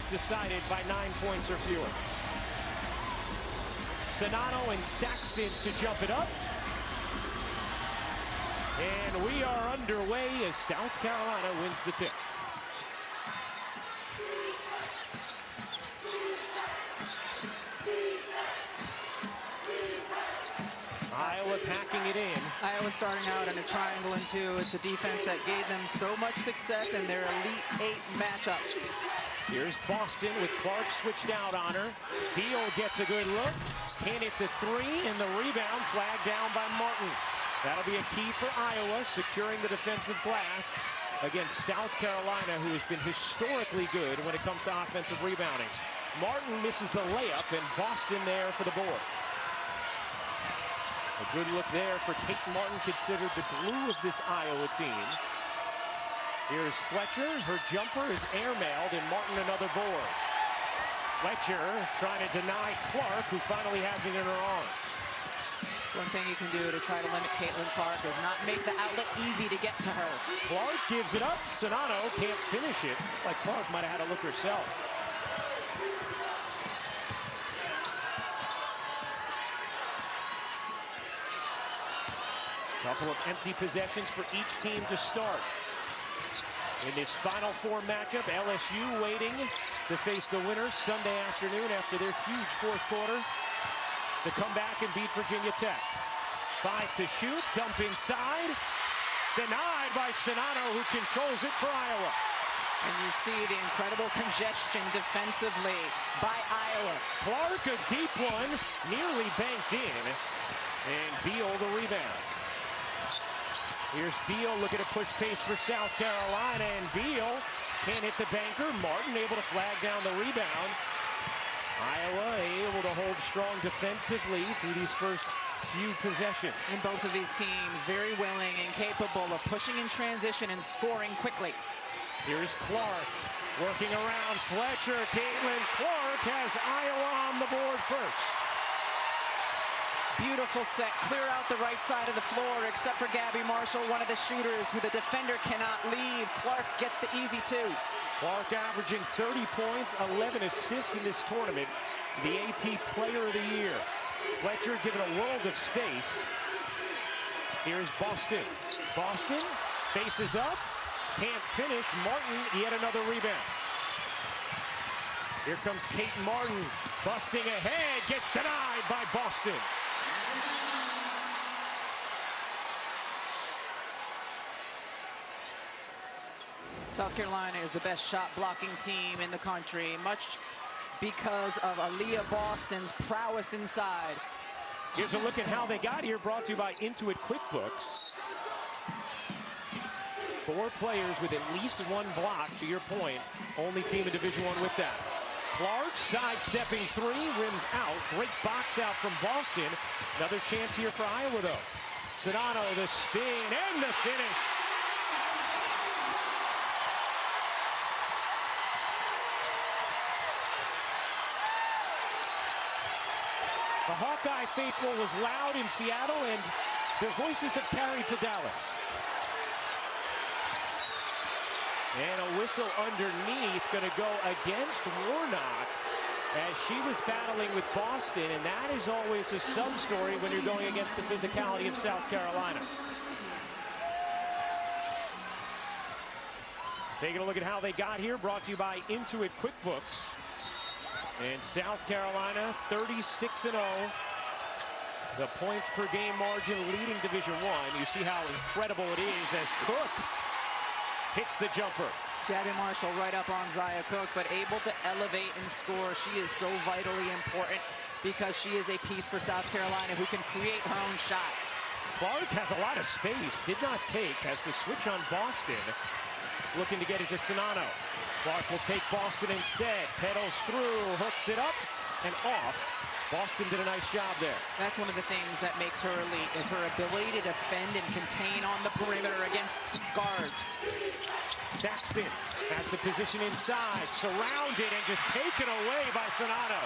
decided by 9 points or fewer. Sonano and Saxton to jump it up. And we are underway as South Carolina wins the tip. Iowa packing it in. Iowa starting out in a triangle and two. It's a defense that gave them so much success in their Elite Eight matchup. Here's Boston with Clark switched out on her. Beal gets a good look. Can't hit the three, and the rebound flagged down by Martin. That'll be a key for Iowa, securing the defensive glass against South Carolina, who has been historically good when it comes to offensive rebounding. Martin misses the layup, and Boston there for the board. A good look there for Kate Martin, considered the glue of this Iowa team. Here's Fletcher. Her jumper is airmailed, and Martin another board. Fletcher trying to deny Clark, who finally has it in her arms. It's one thing you can do to try to limit Caitlin Clark is not make the outlet easy to get to her. Clark gives it up. Sonano can't finish it. Like Clark might have had a look herself. Couple of empty possessions for each team to start. In this Final Four matchup, LSU waiting to face the winners Sunday afternoon after their huge fourth quarter to come back and beat Virginia Tech. 5 to shoot, dump inside, denied by Sonano, who controls it for Iowa. And you see the incredible congestion defensively by Iowa. Clark, a deep one, nearly banked in, and Beal the rebound. Here's Beal looking to push pace for South Carolina, and Beal can't hit the banker. Martin able to flag down the rebound. Iowa able to hold strong defensively through these first few possessions. And both of these teams very willing and capable of pushing in transition and scoring quickly. Here's Clark working around Fletcher. Caitlin Clark has Iowa on the board first. Beautiful set, clear out the right side of the floor, except for Gabby Marshall, one of the shooters who the defender cannot leave. Clark gets the easy two. Clark averaging 30 points, 11 assists in this tournament. The AP Player of the Year. Fletcher given a world of space. Here's Boston. Boston faces up, can't finish. Martin yet another rebound. Here comes Kate Martin, busting ahead, gets denied by Boston. South Carolina is the best shot blocking team in the country, much because of Aaliyah Boston's prowess inside. Here's a look at how they got here, brought to you by Intuit QuickBooks. 4 players with at least 1 block, to your point. Only team in Division I with that. Clark sidestepping 3, rims out. Great box out from Boston. Another chance here for Iowa, though. Sonano, the spin, and the finish. The Hawkeye faithful was loud in Seattle, and their voices have carried to Dallas. And a whistle underneath, going to go against Warnock as she was battling with Boston, and that is always a sub-story when you're going against the physicality of South Carolina. Taking a look at how they got here, brought to you by Intuit QuickBooks. And South Carolina 36-0. The points per game margin leading Division I. You see how incredible it is as Cook hits the jumper. Gabby Marshall right up on Zia Cook, but able to elevate and score. She is so vitally important because she is a piece for South Carolina who can create her own shot. Clark has a lot of space, did not take, as the switch on Boston. Is looking to get it to Sonano. Clark will take Boston instead. Pedals through, hooks it up and off. Boston did a nice job there. That's one of the things that makes her elite, is her ability to defend and contain on the perimeter against guards. Saxton has the position inside, surrounded and just taken away by Sonano.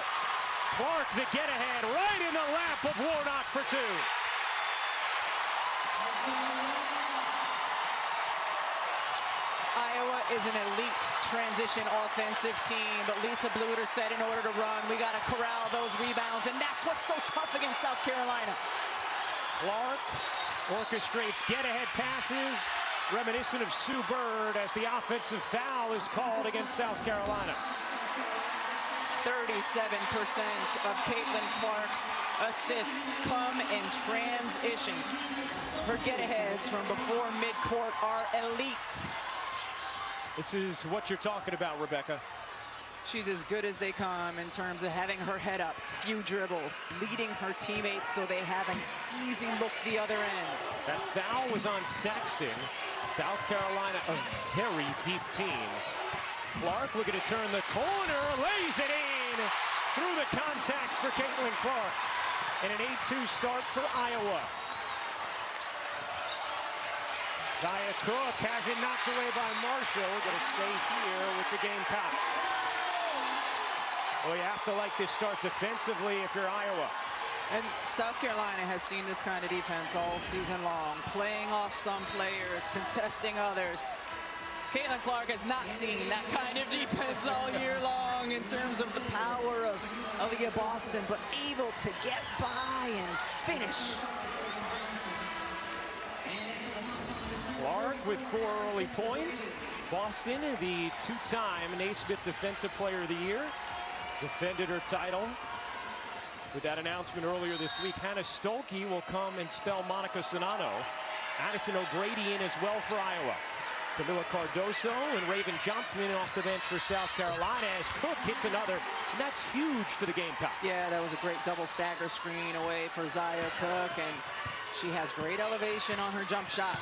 Clark the get-ahead right in the lap of Warnock for 2. Iowa is an elite transition offensive team, but Lisa Bluter said in order to run, we got to corral those rebounds, and that's what's so tough against South Carolina. Clark orchestrates get-ahead passes, reminiscent of Sue Bird, as the offensive foul is called against South Carolina. 37% of Caitlin Clark's assists come in transition. Her get-aheads from before midcourt are elite. This is what you're talking about, Rebecca. She's as good as they come in terms of having her head up, few dribbles, leading her teammates so they have an easy look the other end. That foul was on Saxton. South Carolina, a very deep team. Clark looking to turn the corner, lays it in through the contact for Caitlin Clark. And an 8-2 start for Iowa. Zaya Cook has it knocked away by Marshall. Going to stay here with the Gamecocks. Well, you have to like this start defensively if you're Iowa. And South Carolina has seen this kind of defense all season long, playing off some players, contesting others. Caitlin Clark has not seen that kind of defense all year long in terms of the power of Aaliyah Boston, but able to get by and finish. Clark with 4 early points. Boston, the 2-time Naismith Defensive Player of the Year, defended her title. With that announcement earlier this week, Hannah Stolke will come and spell Monica Sonato. Addison O'Grady in as well for Iowa. Camilla Cardoso and Raven Johnson in off the bench for South Carolina as Cook hits another, and that's huge for the Gamecocks. Yeah, that was a great double stagger screen away for Zaya Cook, and she has great elevation on her jump shot.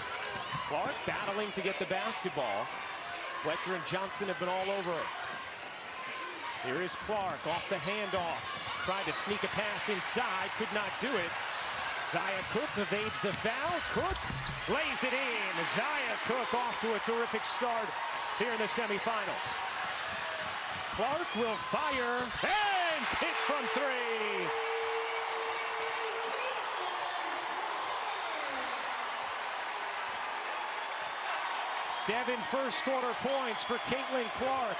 Clark battling to get the basketball. Fletcher and Johnson have been all over her. Here is Clark off the handoff. Tried to sneak a pass inside, could not do it. Zaya Cook evades the foul. Cook lays it in. Zaya Cook off to a terrific start here in the semifinals. Clark will fire and hit from 3. Seven first quarter points for Caitlin Clark.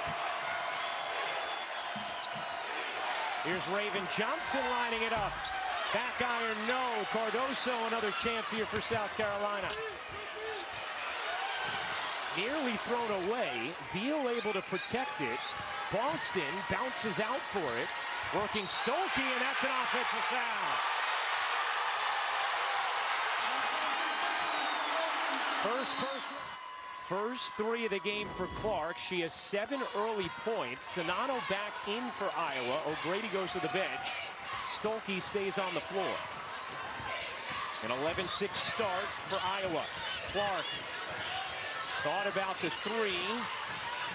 Here's Raven Johnson lining it up. Back iron, no. Cardoso, another chance here for South Carolina. Nearly thrown away. Beal able to protect it. Boston bounces out for it. Working Stolke, and that's an offensive foul. First 3 of the game for Clark. She has 7 early points. Sonato back in for Iowa. O'Grady goes to the bench. Stolke stays on the floor. An 11-6 start for Iowa. Clark thought about the 3.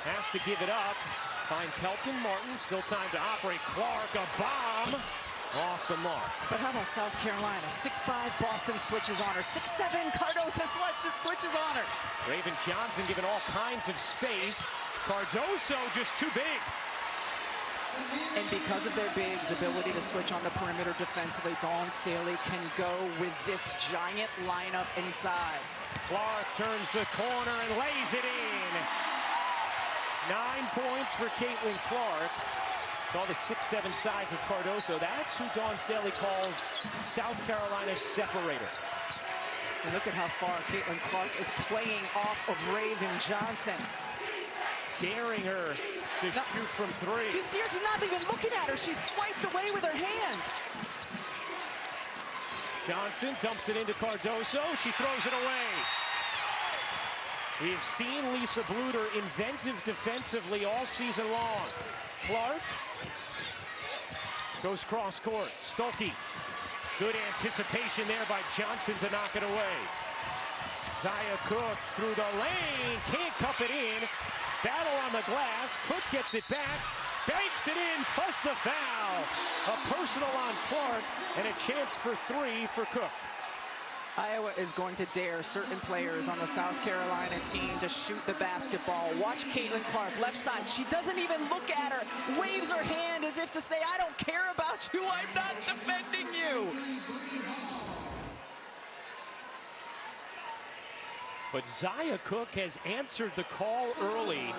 Has to give it up. Finds Helton Martin. Still time to operate. Clark, a bomb. Off the mark. But how about South Carolina? 6'5", Boston switches on her. 6'7", Cardoso switches on her. Raven Johnson given all kinds of space. Cardoso just too big. And because of their bigs' ability to switch on the perimeter defensively, Dawn Staley can go with this giant lineup inside. Clark turns the corner and lays it in. 9 points for Caitlin Clark. Saw the 6'7" size of Cardoso. That's who Dawn Staley calls South Carolina's separator. And look at how far Caitlin Clark is playing off of Raven Johnson. Daring her to shoot from 3. Do you see her? She's not even looking at her. She's swiped away with her hand. Johnson dumps it into Cardoso. She throws it away. We've seen Lisa Bluter inventive defensively all season long. Clark goes cross court. Stolke. Good anticipation there by Johnson to knock it away. Zaya Cook through the lane. Can't cup it in. Battle on the glass. Cook gets it back. Banks it in, plus the foul. A personal on Clark and a chance for 3 for Cook. Iowa is going to dare certain players on the South Carolina team to shoot the basketball. Watch Caitlin Clark, left side. She doesn't even look at her, waves her hand as if to say, I don't care about you, I'm not defending you. but Zia Cook has answered the call early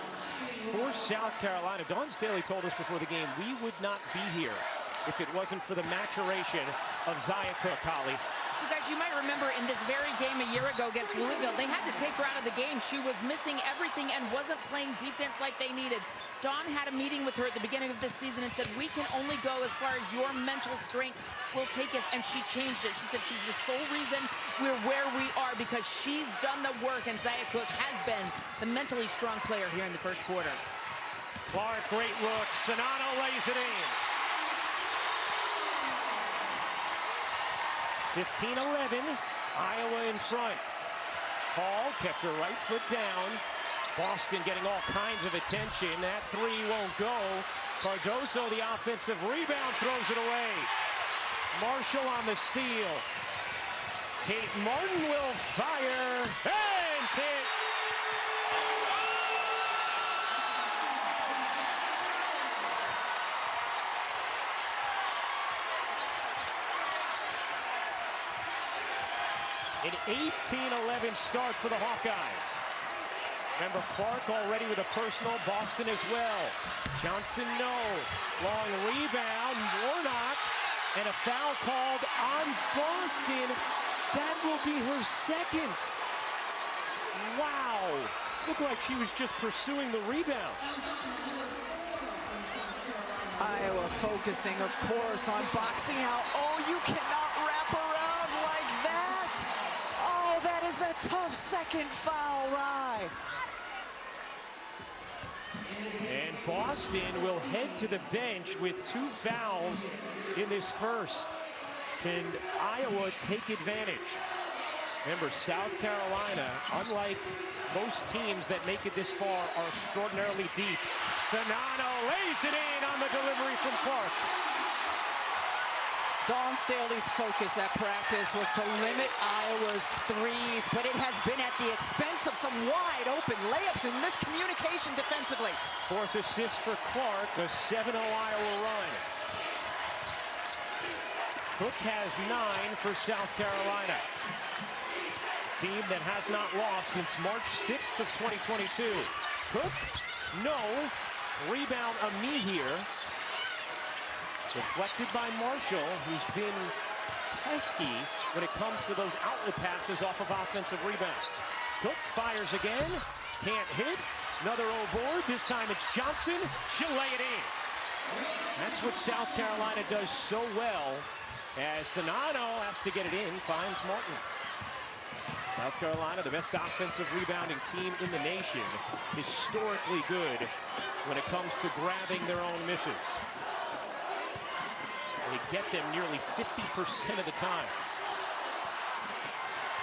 for South Carolina. Dawn Staley told us before the game we would not be here if it wasn't for the maturation of Zia Cook, Holly. You guys, you might remember in this very game a year ago against Louisville, they had to take her out of the game. She was missing everything and wasn't playing defense like they needed. Dawn had a meeting with her at the beginning of this season and said, we can only go as far as your mental strength will take us, and she changed it. She said she's the sole reason we're where we are because she's done the work, and Zia Cook has been the mentally strong player here in the first quarter. Clark, great look. Sonano lays it in. 15-11, Iowa in front. Hall kept her right foot down. Boston getting all kinds of attention. That three won't go. Cardoso, the offensive rebound, throws it away. Marshall on the steal. Kate Martin will fire, and hit. An 18-11 start for the Hawkeyes. Remember, Clark already with a personal, Boston as well. Johnson, no. Long rebound, Warnock, and a foul called on Boston. That will be her second. Wow. Looked like she was just pursuing the rebound. Iowa focusing, of course, on boxing out. Oh, you cannot wrap around like that. Oh, that is a tough second foul, Rye. And Boston will head to the bench with 2 fouls in this first. Can Iowa take advantage? Remember, South Carolina, unlike most teams that make it this far, are extraordinarily deep. Sonano lays it in on the delivery from Clark. Dawn Staley's focus at practice was to limit Iowa's threes, but it has been at the expense of some wide open layups and miscommunication defensively. 4th assist for Clark, a 7-0 Iowa run. Cook has 9 for South Carolina. A team that has not lost since March 6th of 2022. Cook, no. Rebound Ami here. Deflected by Marshall, who's been pesky when it comes to those outlet passes off of offensive rebounds. Cook fires again, can't hit. Another O board, this time it's Johnson. She'll lay it in. That's what South Carolina does so well, as Sonano has to get it in, finds Martin. South Carolina, the best offensive rebounding team in the nation, historically good when it comes to grabbing their own misses. They get them nearly 50% of the time.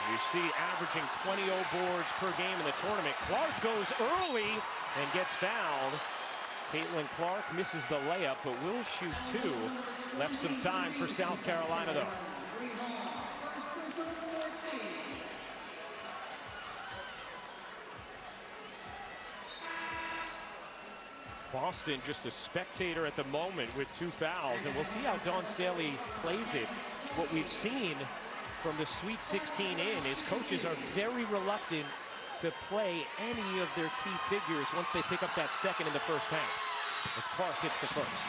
You see averaging 20 O boards per game in the tournament. Clark goes early and gets fouled. Caitlin Clark misses the layup, but will shoot 2. Left some time for South Carolina, though. Boston just a spectator at the moment with 2 fouls, and we'll see how Dawn Staley plays it. What we've seen from the Sweet 16 in is coaches are very reluctant to play any of their key figures once they pick up that second in the first half, as Clark hits the first.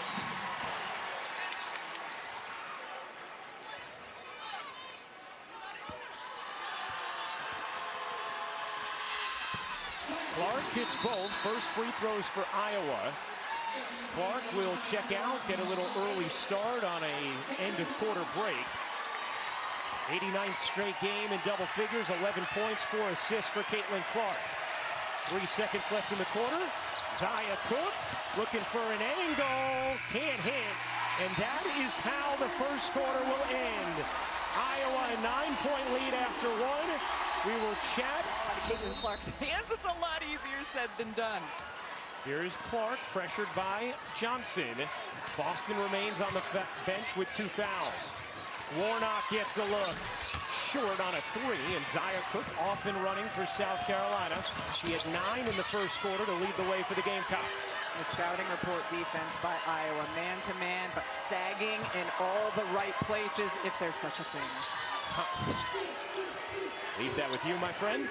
Clark hits both. First free throws for Iowa. Clark will check out, get a little early start on a end of quarter break. 89th straight game in double figures, 11 points, 4 assists for Caitlin Clark. 3 seconds left in the quarter. Zia Cook looking for an angle, can't hit, and that is how the first quarter will end. Iowa a 9-point lead after 1. We will chat. Caitlin Clark's hands, it's a lot easier said than done. Here is Clark, pressured by Johnson. Boston remains on the bench with 2 fouls. Warnock gets a look. Short on a 3, and Zia Cook off and running for South Carolina. She had 9 in the first quarter to lead the way for the Gamecocks. The scouting report defense by Iowa, man-to-man, but sagging in all the right places, if there's such a thing. Leave that with you, my friend.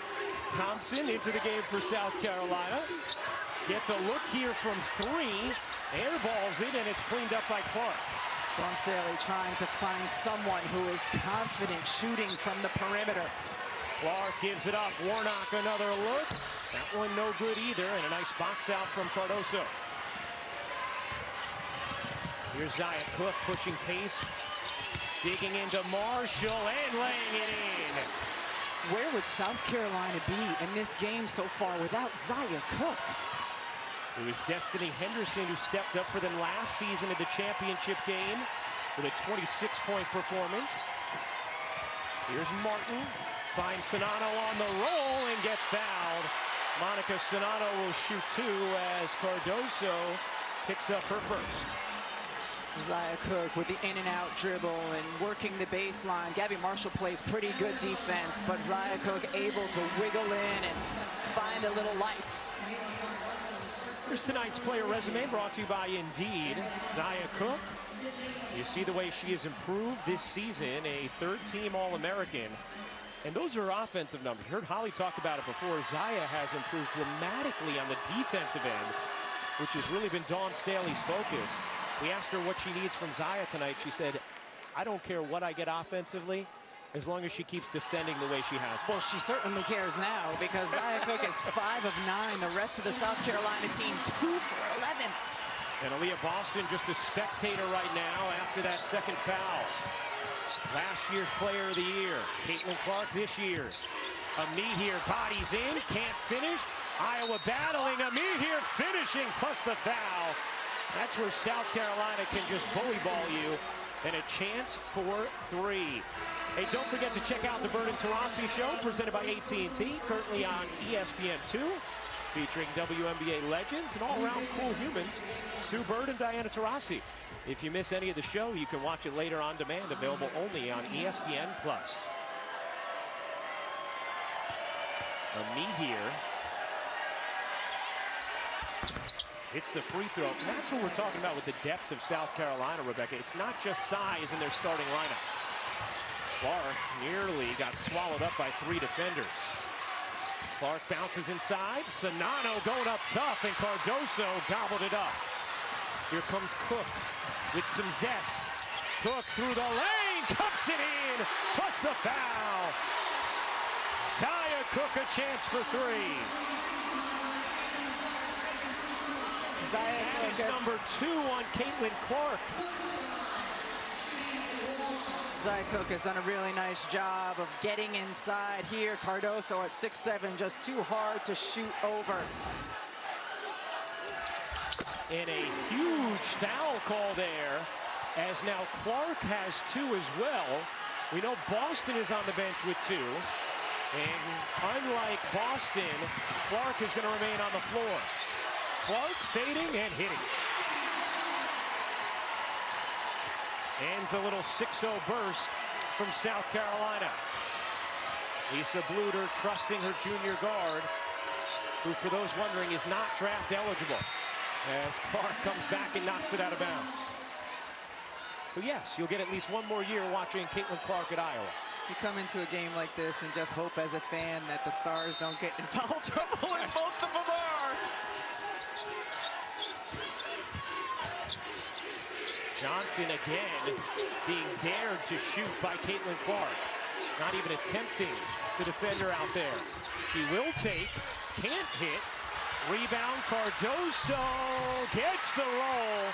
Thompson into the game for South Carolina. Gets a look here from 3. Airballs it, and it's cleaned up by Clark. Dawn Staley trying to find someone who is confident shooting from the perimeter. Clark gives it up. Warnock another look. That one no good either, and a nice box out from Cardoso. Here's Zaya Cook pushing pace. Digging into Marshall and laying it in. Where would South Carolina be in this game so far without Zaya Cook? It was Destiny Henderson who stepped up for them last season in the championship game with a 26-point performance. Here's Martin. Finds Sonano on the roll and gets fouled. Monica Sonano will shoot 2 as Cardoso picks up her first. Zaya Cook with the in-and-out dribble and working the baseline. Gabby Marshall plays pretty good defense, but Zaya Cook able to wiggle in and find a little life. Here's tonight's player resume brought to you by Indeed. Zaya Cook, you see the way she has improved this season, a third-team All-American. And those are offensive numbers. You heard Holly talk about it before. Zaya has improved dramatically on the defensive end, which has really been Dawn Staley's focus. We asked her what she needs from Zaya tonight. She said, I don't care what I get offensively, as long as she keeps defending the way she has. Well, she certainly cares now because Zaya Cook is 5 of 9. The rest of the South Carolina team, 2 for 11. And Aaliyah Boston just a spectator right now after that second foul. Last year's player of the year. Caitlin Clark this year's. Amihir bodies in, can't finish. Iowa battling, Amihir finishing plus the foul. That's where South Carolina can just bully ball you, and a chance for 3. Hey, don't forget to check out the Bird and Taurasi Show, presented by AT&T, currently on ESPN2, featuring WNBA legends and all-around cool humans, Sue Bird and Diana Taurasi. If you miss any of the show, you can watch it later on demand, available only on ESPN+. Amihir hits the free throw. And that's what we're talking about with the depth of South Carolina, Rebecca. It's not just size in their starting lineup. Clark nearly got swallowed up by 3 defenders. Clark bounces inside. Sonano going up tough, and Cardoso gobbled it up. Here comes Cook with some zest. Cook through the lane, cups it in, plus the foul. Zaya Cook a chance for 3. That is number 2 on Caitlin Clark. Zaya Cook has done a really nice job of getting inside here. Cardoso at 6'7", just too hard to shoot over. And a huge foul call there, as now Clark has 2 as well. We know Boston is on the bench with 2. And unlike Boston, Clark is going to remain on the floor. Clark fading and hitting. Ends a little 6-0 burst from South Carolina. Lisa Bluter trusting her junior guard, who, for those wondering, is not draft eligible, as Clark comes back and knocks it out of bounds. So yes, you'll get at least one more year watching Caitlin Clark at Iowa. You come into a game like this and just hope as a fan that the Stars don't get in foul trouble, and both of them are. Johnson again being dared to shoot by Caitlin Clark. Not even attempting to defend her out there. She will take, can't hit. Rebound, Cardoso gets the roll.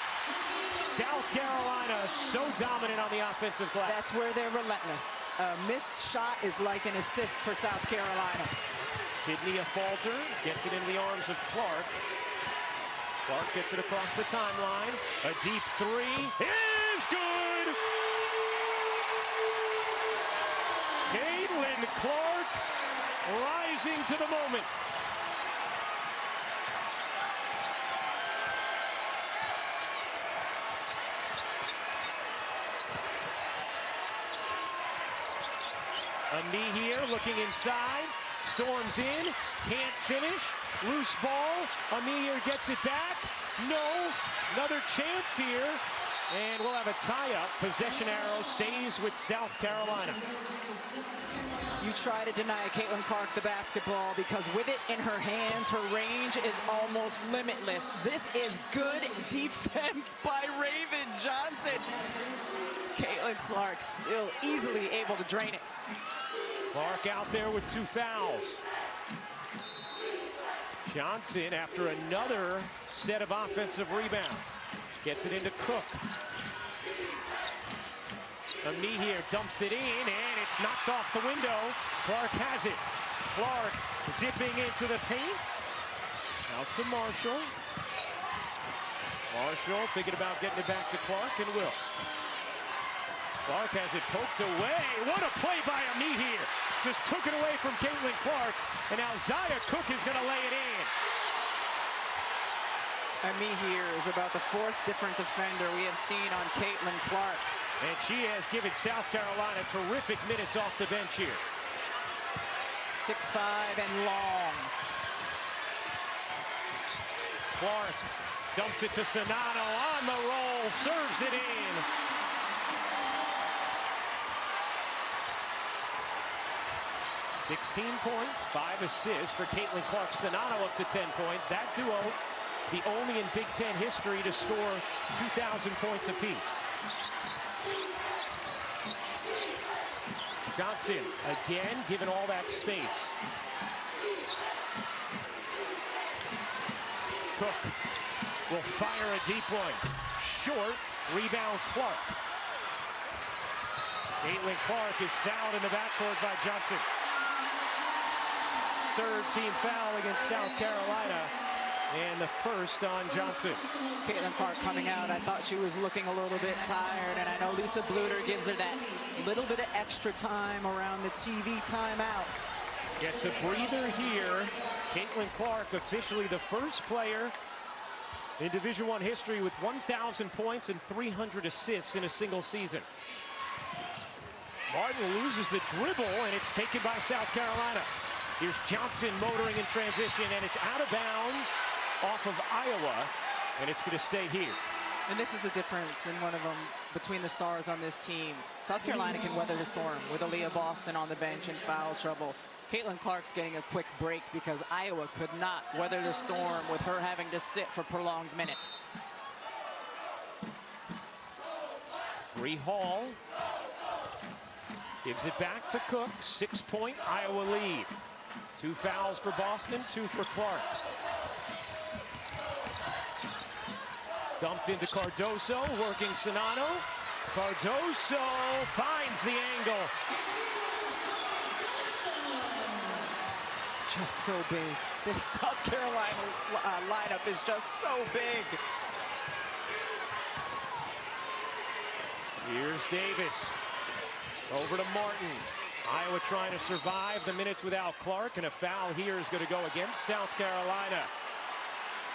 South Carolina so dominant on the offensive glass. That's where they're relentless. A missed shot is like an assist for South Carolina. Sydney a falter, gets it into the arms of Clark. Clark gets it across the timeline. A deep 3 is good. Caitlin Clark rising to the moment. Amihir looking inside, storms in, can't finish, loose ball. Amihir gets it back. No, another chance here. And we'll have a tie-up. Possession arrow stays with South Carolina. You try to deny Caitlin Clark the basketball because with it in her hands, her range is almost limitless. This is good defense by Raven Johnson. Caitlin Clark still easily able to drain it. Clark out there with 2 fouls. Johnson, after another set of offensive rebounds, gets it into Cook. Amihir dumps it in, and it's knocked off the window. Clark has it. Clark zipping into the paint. Out to Marshall. Marshall thinking about getting it back to Clark, and will. Clark has it poked away. What a play by Amihir. Just took it away from Caitlin Clark, and now Zaya Cook is going to lay it in. Amihir is about the 4th different defender we have seen on Caitlin Clark. And she has given South Carolina terrific minutes off the bench here. 6'5" and long. Clark dumps it to Sonano on the roll, serves it in. "16 points, 5 assists for Caitlin Clark. Sonano up to 10 points. That duo, the only in Big Ten history to score 2,000 points apiece. Johnson, again, given all that space. Cook will fire a deep one. Short, rebound Clark. Caitlin Clark is fouled in the backcourt by Johnson. 3rd team foul against South Carolina, and the 1st on Johnson. Caitlin Clark coming out, I thought she was looking a little bit tired, and I know Lisa Bluter gives her that little bit of extra time around the TV timeouts. Gets a breather here. Caitlin Clark, officially the first player in Division I history with 1,000 points and 300 assists in a single season. Martin loses the dribble, and it's taken by South Carolina. Here's Johnson motoring in transition, and it's out of bounds off of Iowa, and it's going to stay here. And this is the difference in one of them between the stars on this team. South Carolina can weather the storm with Aaliyah Boston on the bench in foul trouble. Caitlin Clark's getting a quick break because Iowa could not weather the storm with her having to sit for prolonged minutes. Bree Hall gives it back to Cook. 6-point Iowa lead. 2 fouls for Boston, 2 for Clark. Dumped into Cardoso, working Sonano. Cardoso finds the angle. Just so big. This South Carolina lineup is just so big. Here's Davis. Over to Martin. Iowa trying to survive the minutes without Clark, and a foul here is going to go against South Carolina.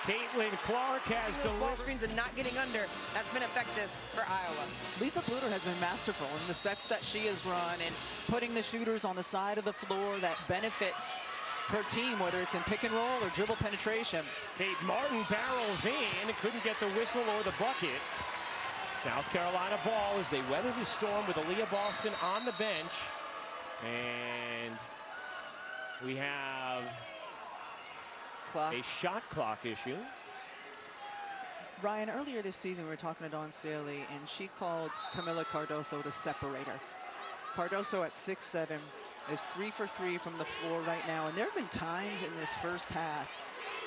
Caitlin Clark has ball delivered. screens and not getting under. That's been effective for Iowa. Lisa Bluter has been masterful in the sets that she has run and putting the shooters on the side of the floor that benefit her team, whether it's in pick and roll or dribble penetration. Kate Martin barrels in, couldn't get the whistle or the bucket. South Carolina ball as they weather the storm with Aaliyah Boston on the bench. And we have a shot clock issue. Ryan, earlier this season we were talking to Dawn Staley, and she called Camila Cardoso the separator. Cardoso at 6'7" is 3 for 3 from the floor right now, and there have been times in this first half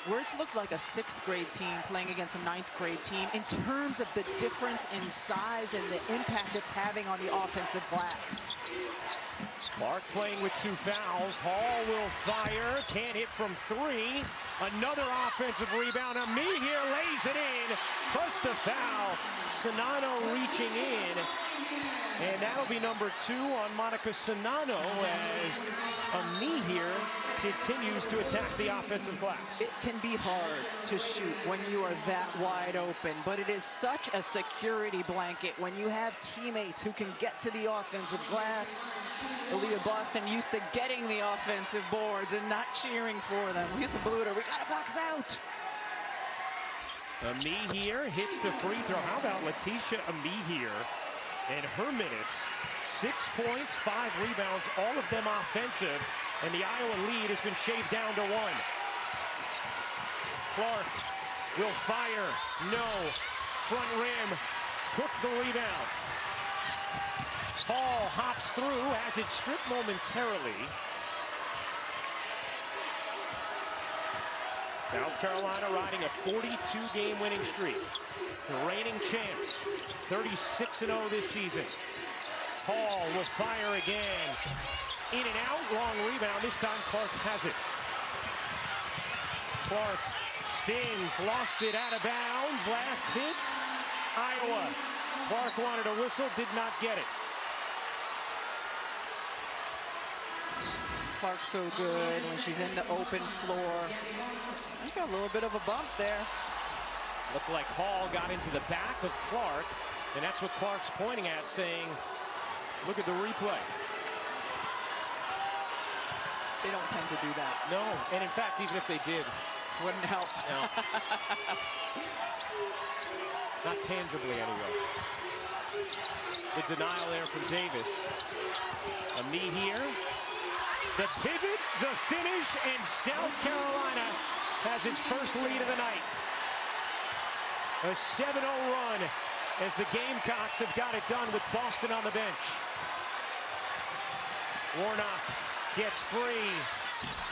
where it's looked like a 6th grade team playing against a 9th grade team in terms of the difference in size and the impact it's having on the offensive glass. Clark playing with 2 fouls. Hall will fire, can't hit from 3. Another offensive rebound. Amihir lays it in, plus the foul. Sonano reaching in, and that'll be number 2 on Monica Sonano as Amihir continues to attack the offensive glass. It can be hard to shoot when you are that wide open, but it is such a security blanket when you have teammates who can get to the offensive glass. Aaliyah Boston used to getting the offensive boards and not cheering for them. Lisa Bluter, we got to box out. Amihir hits the free throw. How about Letitia Amihir and her minutes? 6 points, 5 rebounds, all of them offensive. And the Iowa lead has been shaved down to 1. Clark will fire. No. Front rim. Cook the rebound. Hall hops through, has it stripped momentarily. South Carolina riding a 42-game winning streak. The reigning champs, 36-0 this season. Hall will fire again. In and out, long rebound. This time Clark has it. Clark spins, lost it out of bounds. Last hit, Iowa. Clark wanted a whistle, did not get it. Clark's so good when she's in the open floor. I got a little bit of a bump there. Looked like Hall got into the back of Clark, and that's what Clark's pointing at, saying, look at the replay. They don't tend to do that. No, and in fact, even if they did, wouldn't help. No. Not tangibly, anyway. The denial there from Davis. Amihir. The pivot, the finish, and South Carolina has its first lead of the night. A 7-0 run as the Gamecocks have got it done with Boston on the bench. Warnock gets free,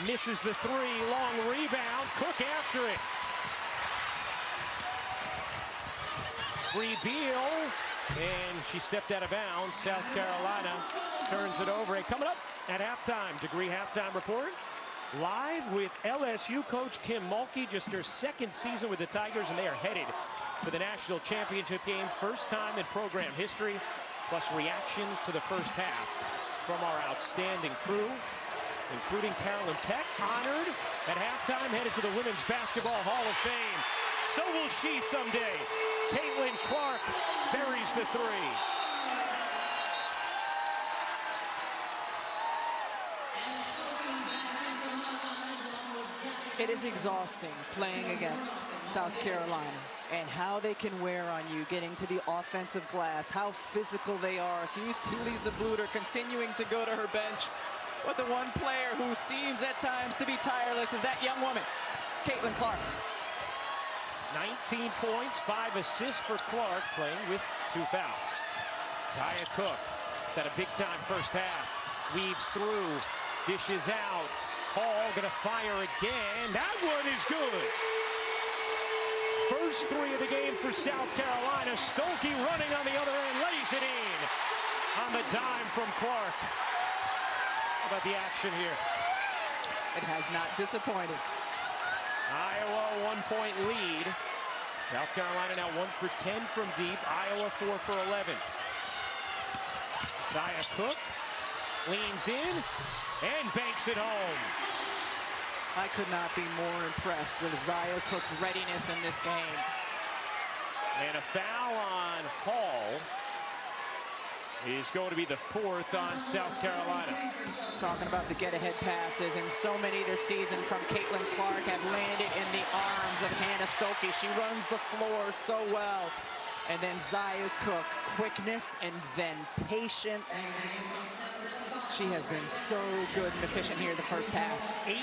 misses the three, long rebound, Cook after it. Free Beal, and she stepped out of bounds. South Carolina turns it over. And coming up at halftime, Degree Halftime Report. Live with LSU coach Kim Mulkey, just her second season with the Tigers, and they are headed to the national championship game. First time in program history, plus reactions to the first half from our outstanding crew, including Carolyn Peck, honored at halftime, headed to the Women's Basketball Hall of Fame. So will she someday. Caitlin Clark buries the three. It is exhausting playing against South Carolina and how they can wear on you getting to the offensive glass, how physical they are. So you see Lisa Bluter continuing to go to her bench. But the one player who seems at times to be tireless is that young woman, Caitlin Clark. 19 points, 5 assists for Clark, playing with 2 fouls. Zaya Cook has had a big-time first half. Weaves through, dishes out. Hall gonna fire again. That one is good. First three of the game for South Carolina. Stokey running on the other end, lays it in. On the dime from Clark. How about the action here? It has not disappointed. Iowa 1-point lead. South Carolina now 1 for 10 from deep. Iowa 4 for 11. Zaya Cook leans in and banks it home. I could not be more impressed with Zaya Cook's readiness in this game. And a foul on Hall is going to be the 4th on South Carolina. Talking about the get-ahead passes, and so many this season from Caitlin Clark have landed in the arms of Hannah Stokey. She runs the floor so well. And then Zaya Cook, quickness and then patience. She has been so good and efficient here the first half. 18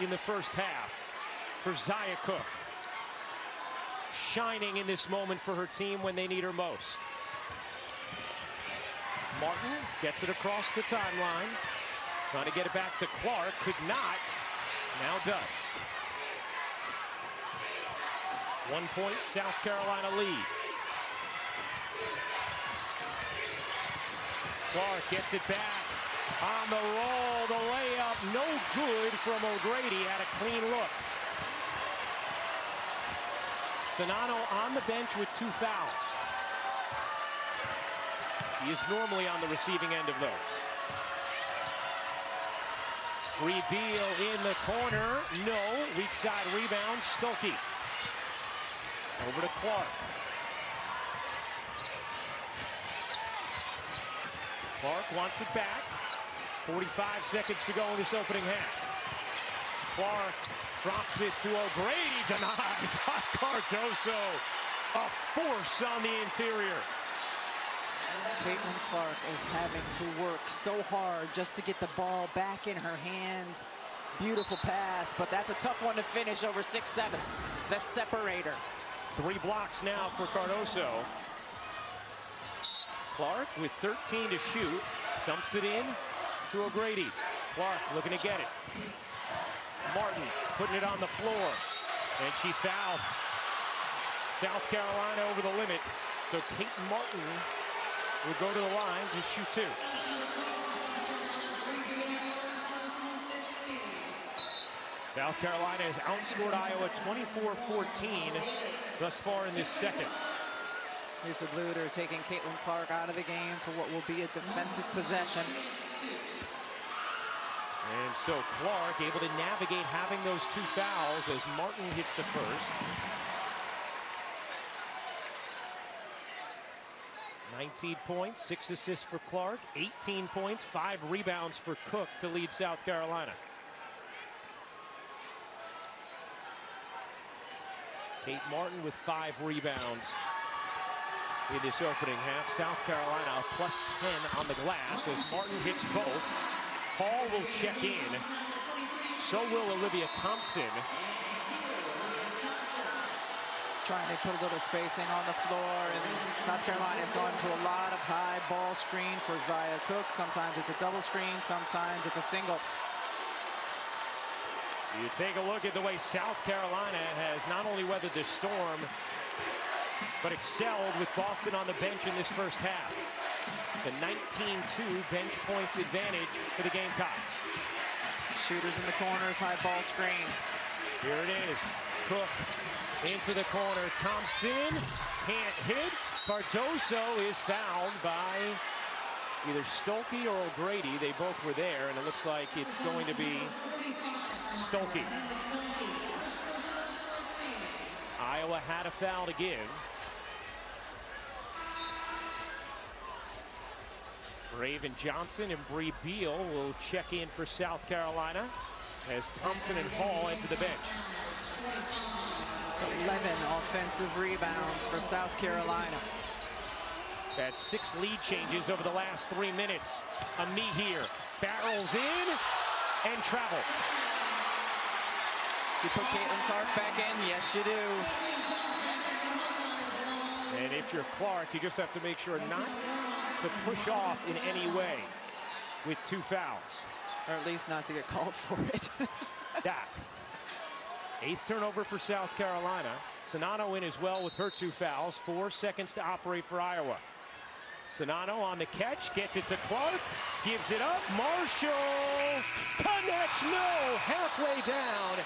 in the first half for Zaya Cook. Shining in this moment for her team when they need her most. Martin gets it across the timeline. Trying to get it back to Clark. Could not. Now does. 1 point South Carolina lead. Clark gets it back. On the roll, the layup, no good from O'Grady. Had a clean look. Sonano on the bench with 2 fouls. He is normally on the receiving end of those. Beal in the corner. No. Weak side rebound. Stokey. Over to Clark. Clark wants it back. 45 seconds to go in this opening half. Clark drops it to O'Grady, denied by Cardoso. A force on the interior. Caitlin Clark is having to work so hard just to get the ball back in her hands. Beautiful pass, but that's a tough one to finish over 6'7", the separator. 3 blocks now for Cardoso. Clark with 13 to shoot, dumps it in to O'Grady. Clark looking to get it. Martin putting it on the floor, and she's fouled. South Carolina over the limit, so Kate Martin will go to the line to shoot 2. South Carolina has outscored Iowa 24-14 thus far in this second. Lisa Bluder taking Caitlin Clark out of the game for what will be a defensive possession. And so Clark able to navigate having those 2 fouls as Martin hits the first. 19 points, 6 assists for Clark, 18 points, 5 rebounds for Cook to lead South Carolina. Kate Martin with 5 rebounds in this opening half. South Carolina a +10 on the glass as Martin hits both. Hall will check in. So will Olivia Thompson. Trying to put a little spacing on the floor, and South Carolina has gone to a lot of high ball screen for Zia Cook. Sometimes it's a double screen, sometimes it's a single. You take a look at the way South Carolina has not only weathered the storm, but excelled with Boston on the bench in this first half. The 19-2 bench points advantage for the Gamecocks. Shooters in the corners, high ball screen. Here it is. Cook into the corner. Thompson can't hit. Cardoso is fouled by either Stolke or O'Grady. They both were there, and it looks like it's going to be Stolke. Iowa had a foul to give. Raven Johnson and Bree Beal will check in for South Carolina as Thompson and Hall enter the bench. It's 11 offensive rebounds for South Carolina. That's 6 lead changes over the last 3 minutes. Ami here, barrels in and travel. You put Caitlin Clark back in? Yes, you do. And if you're Clark, you just have to make sure not to push off in any way with 2 fouls. Or at least not to get called for it. That. 8th turnover for South Carolina. Sonano in as well with her 2 fouls. 4 seconds to operate for Iowa. Sonano on the catch, gets it to Clark, gives it up. Marshall connects, no, halfway down,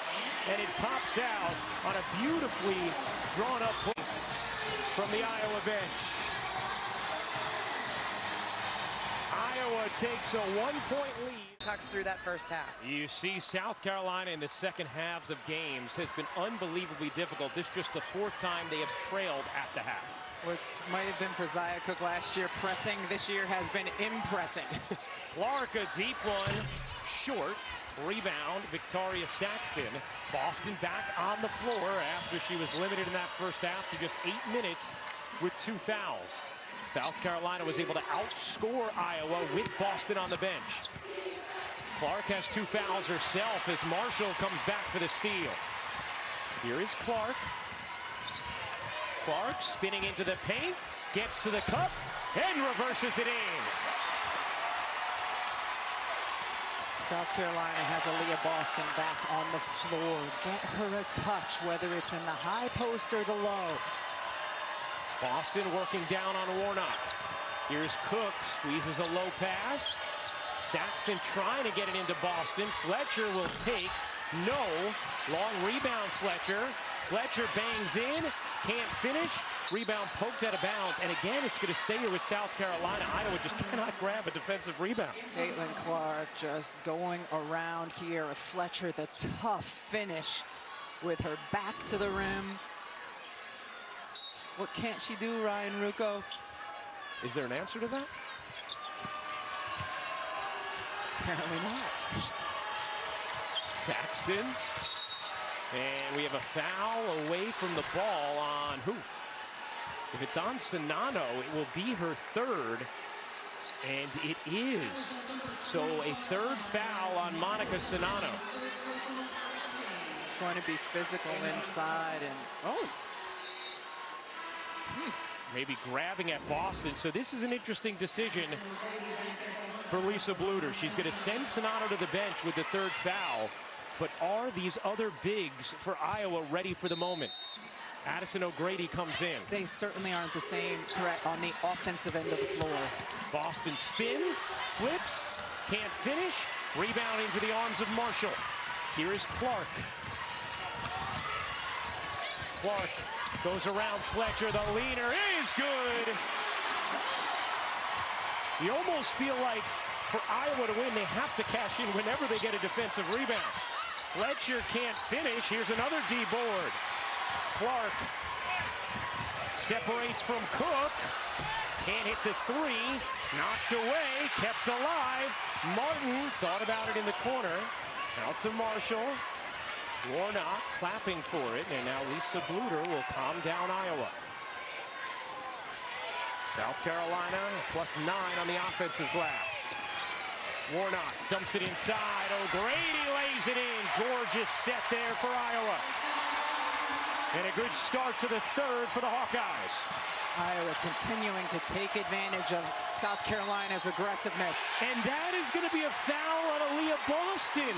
and it pops out on a beautifully drawn up play from the Iowa bench. Iowa takes a 1-point lead. Gamecocks through that first half. You see South Carolina in the second halves of games has been unbelievably difficult. This is just the 4th time they have trailed at the half. What might have been for Zia Cook last year pressing, this year has been impressing. Clark a deep one, short. Rebound, Victoria Saxton. Boston back on the floor after she was limited in that first half to just 8 minutes with 2 fouls. South Carolina was able to outscore Iowa with Boston on the bench. Clark has 2 fouls herself as Marshall comes back for the steal. Here is Clark. Clark spinning into the paint, gets to the cup, and reverses it in. South Carolina has Aaliyah Boston back on the floor. Get her a touch, whether it's in the high post or the low. Boston working down on Warnock. Here's Cook, squeezes a low pass. Saxton trying to get it into Boston. Fletcher will take. No. Long rebound, Fletcher. Fletcher bangs in. Can't finish. Rebound poked out of bounds. And again, it's going to stay here with South Carolina. Iowa just cannot grab a defensive rebound. Caitlin Clark just going around here. Fletcher, the tough finish with her back to the rim. What can't she do, Ryan Rucco? Is there an answer to that? Apparently not. Saxton. And we have a foul away from the ball on who? If it's on Sonano, it will be her third. And it is. So a third foul on Monica Sonano. It's going to be physical inside and Maybe grabbing at Boston. So this is an interesting decision for Lisa Bluter. She's going to send Sonano to the bench with the third foul. But are these other bigs for Iowa ready for the moment? Addison O'Grady comes in. they certainly aren't the same threat on the offensive end of the floor. Boston spins, flips, can't finish. Rebound into the arms of Marshall. Here is Clark. Clark goes around Fletcher. The leaner is good. You almost feel like for Iowa to win, they have to cash in whenever they get a defensive rebound. Fletcher can't finish. Here's another D board. Clark separates from Cook. Can't hit the three. Knocked away, kept alive. Martin thought about it in the corner. Out to Marshall. Warnock clapping for it, and now Lisa Bluter will calm down Iowa. South Carolina +9 on the offensive glass. Warnock dumps it inside. O'Grady lays it in. Gorgeous set there for Iowa. And a good start to the third for the Hawkeyes. Iowa continuing to take advantage of South Carolina's aggressiveness. And that is going to be a foul on Aaliyah Boston.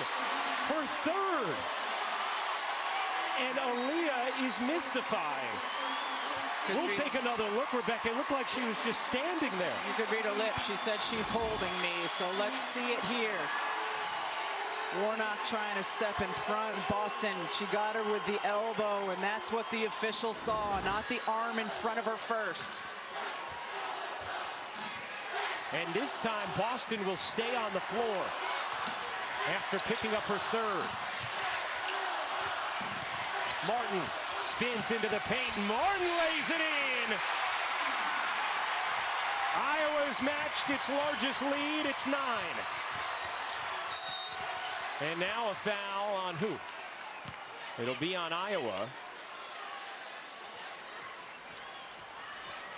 Her third. And Aaliyah is mystifying. We'll take another look, Rebecca. It looked like she was just standing there. You could read her lips. She said she's holding me, so let's see it here. Warnock trying to step in front. Boston, she got her with the elbow, and that's what the official saw, not the arm in front of her first. And this time, Boston will stay on the floor after picking up her third. Martin spins into the paint. Martin lays it in. Iowa's matched its largest lead. It's 9. And now a foul on who? It'll be on Iowa.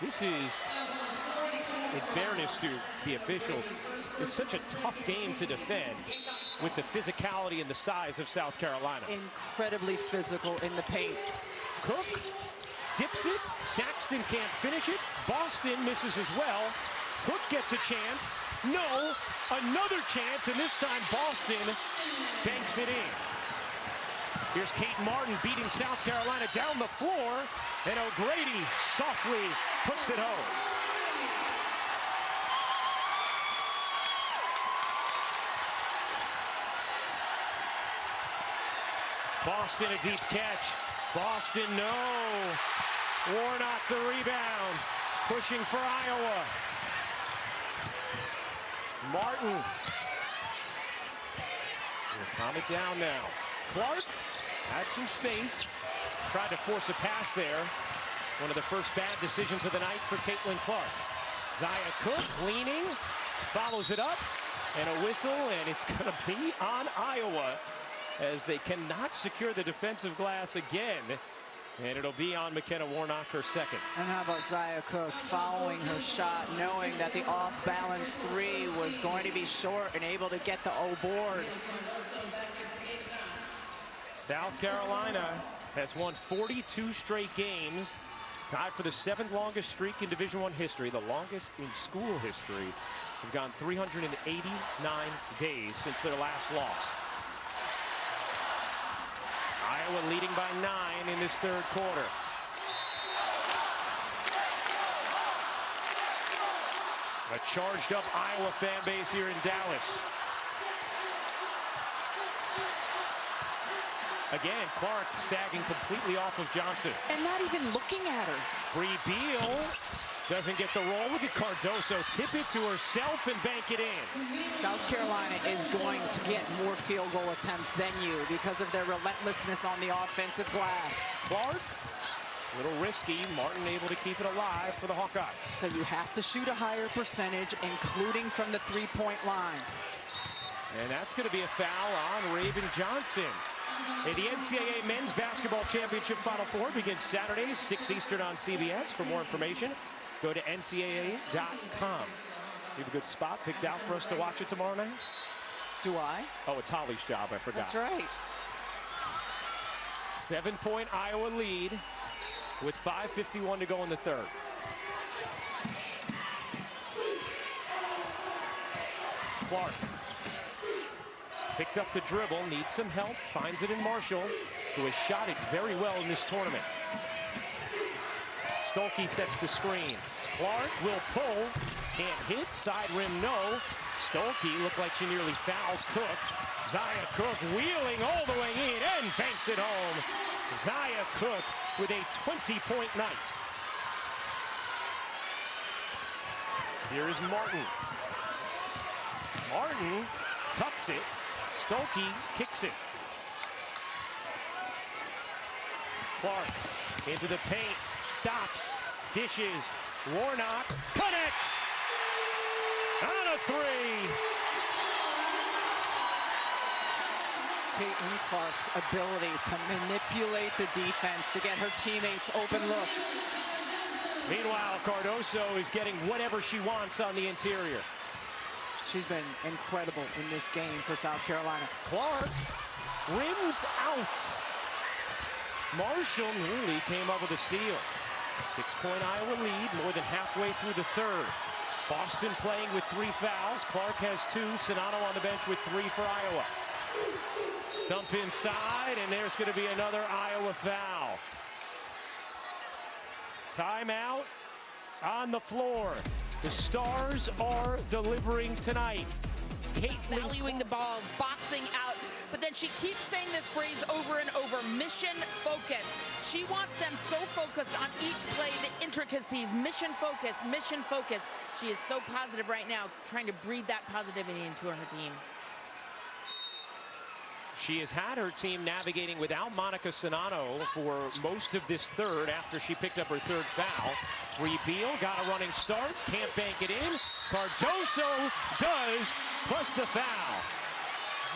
This is, in fairness to the officials, it's such a tough game to defend with the physicality and the size of South Carolina. Incredibly physical in the paint. Cook dips it. Saxton can't finish it. Boston misses as well. Cook gets a chance. No, another chance, and this time Boston banks it in. Here's Kate Martin beating South Carolina down the floor, and O'Grady softly puts it home. Boston a deep catch. Boston, no. Warnock the rebound. Pushing for Iowa. Martin. We'll calm it down now. Clark had some space. Tried to force a pass there. One of the first bad decisions of the night for Caitlin Clark. Zaya Cook leaning. Follows it up. And a whistle, and it's going to be on Iowa as they cannot secure the defensive glass again. And it'll be on McKenna Warnock, her second. And how about Zaya Cook following her shot, knowing that the off-balance three was going to be short and able to get the O board. South Carolina has won 42 straight games, tied for the 7th longest streak in Division I history, the longest in school history. They've gone 389 days since their last loss. Iowa leading by 9 in this third quarter. A charged up Iowa fan base here in Dallas. Again, Clark sagging completely off of Johnson. And not even looking at her. Bree Beal doesn't get the roll. Look at Cardoso tip it to herself and bank it in. South Carolina is going to get more field goal attempts than you because of their relentlessness on the offensive glass. Clark, a little risky. Martin able to keep it alive for the Hawkeyes. So you have to shoot a higher percentage, including from the three-point line. And that's going to be a foul on Raven Johnson. Hey, the NCAA Men's Basketball Championship Final Four begins Saturday, 6 Eastern on CBS. For more information, go to ncaa.com. You have a good spot picked out for us to watch it tomorrow night? Do I? Oh, it's Holly's job. I forgot. That's right. 7-point Iowa lead with 5:51 to go in the third. Clark picked up the dribble, needs some help, finds it in Marshall, who has shot it very well in this tournament. Stolke sets the screen. Clark will pull, can't hit, side rim no. Stolke looked like she nearly fouled Cook. Zaya Cook wheeling all the way in and banks it home. Zaya Cook with a 20-point night. Here's Martin. Martin tucks it. Stolke kicks it. Clark into the paint, stops, dishes. Warnock connects on a three. Caitlin Clark's ability to manipulate the defense to get her teammates open looks. Meanwhile, Cardoso is getting whatever she wants on the interior. She's been incredible in this game for South Carolina. Clark rims out. Marshall nearly came up with a steal. 6-point Iowa lead, more than halfway through the third. Boston playing with 3 fouls. Clark has 2. Sonano on the bench with 3 for Iowa. Dump inside, and there's going to be another Iowa foul. Timeout on the floor. The Stars are delivering tonight. Caitlin Valuing the ball, boxing out, but then she keeps saying this phrase over and over, mission focus. She wants them so focused on each play, the intricacies, mission focus, mission focus. She is so positive right now, trying to breathe that positivity into her team. She has had her team navigating without Monica Sonano for most of this third after she picked up her 3rd foul. Beal got a running start, can't bank it in. Cardoso does, plus the foul.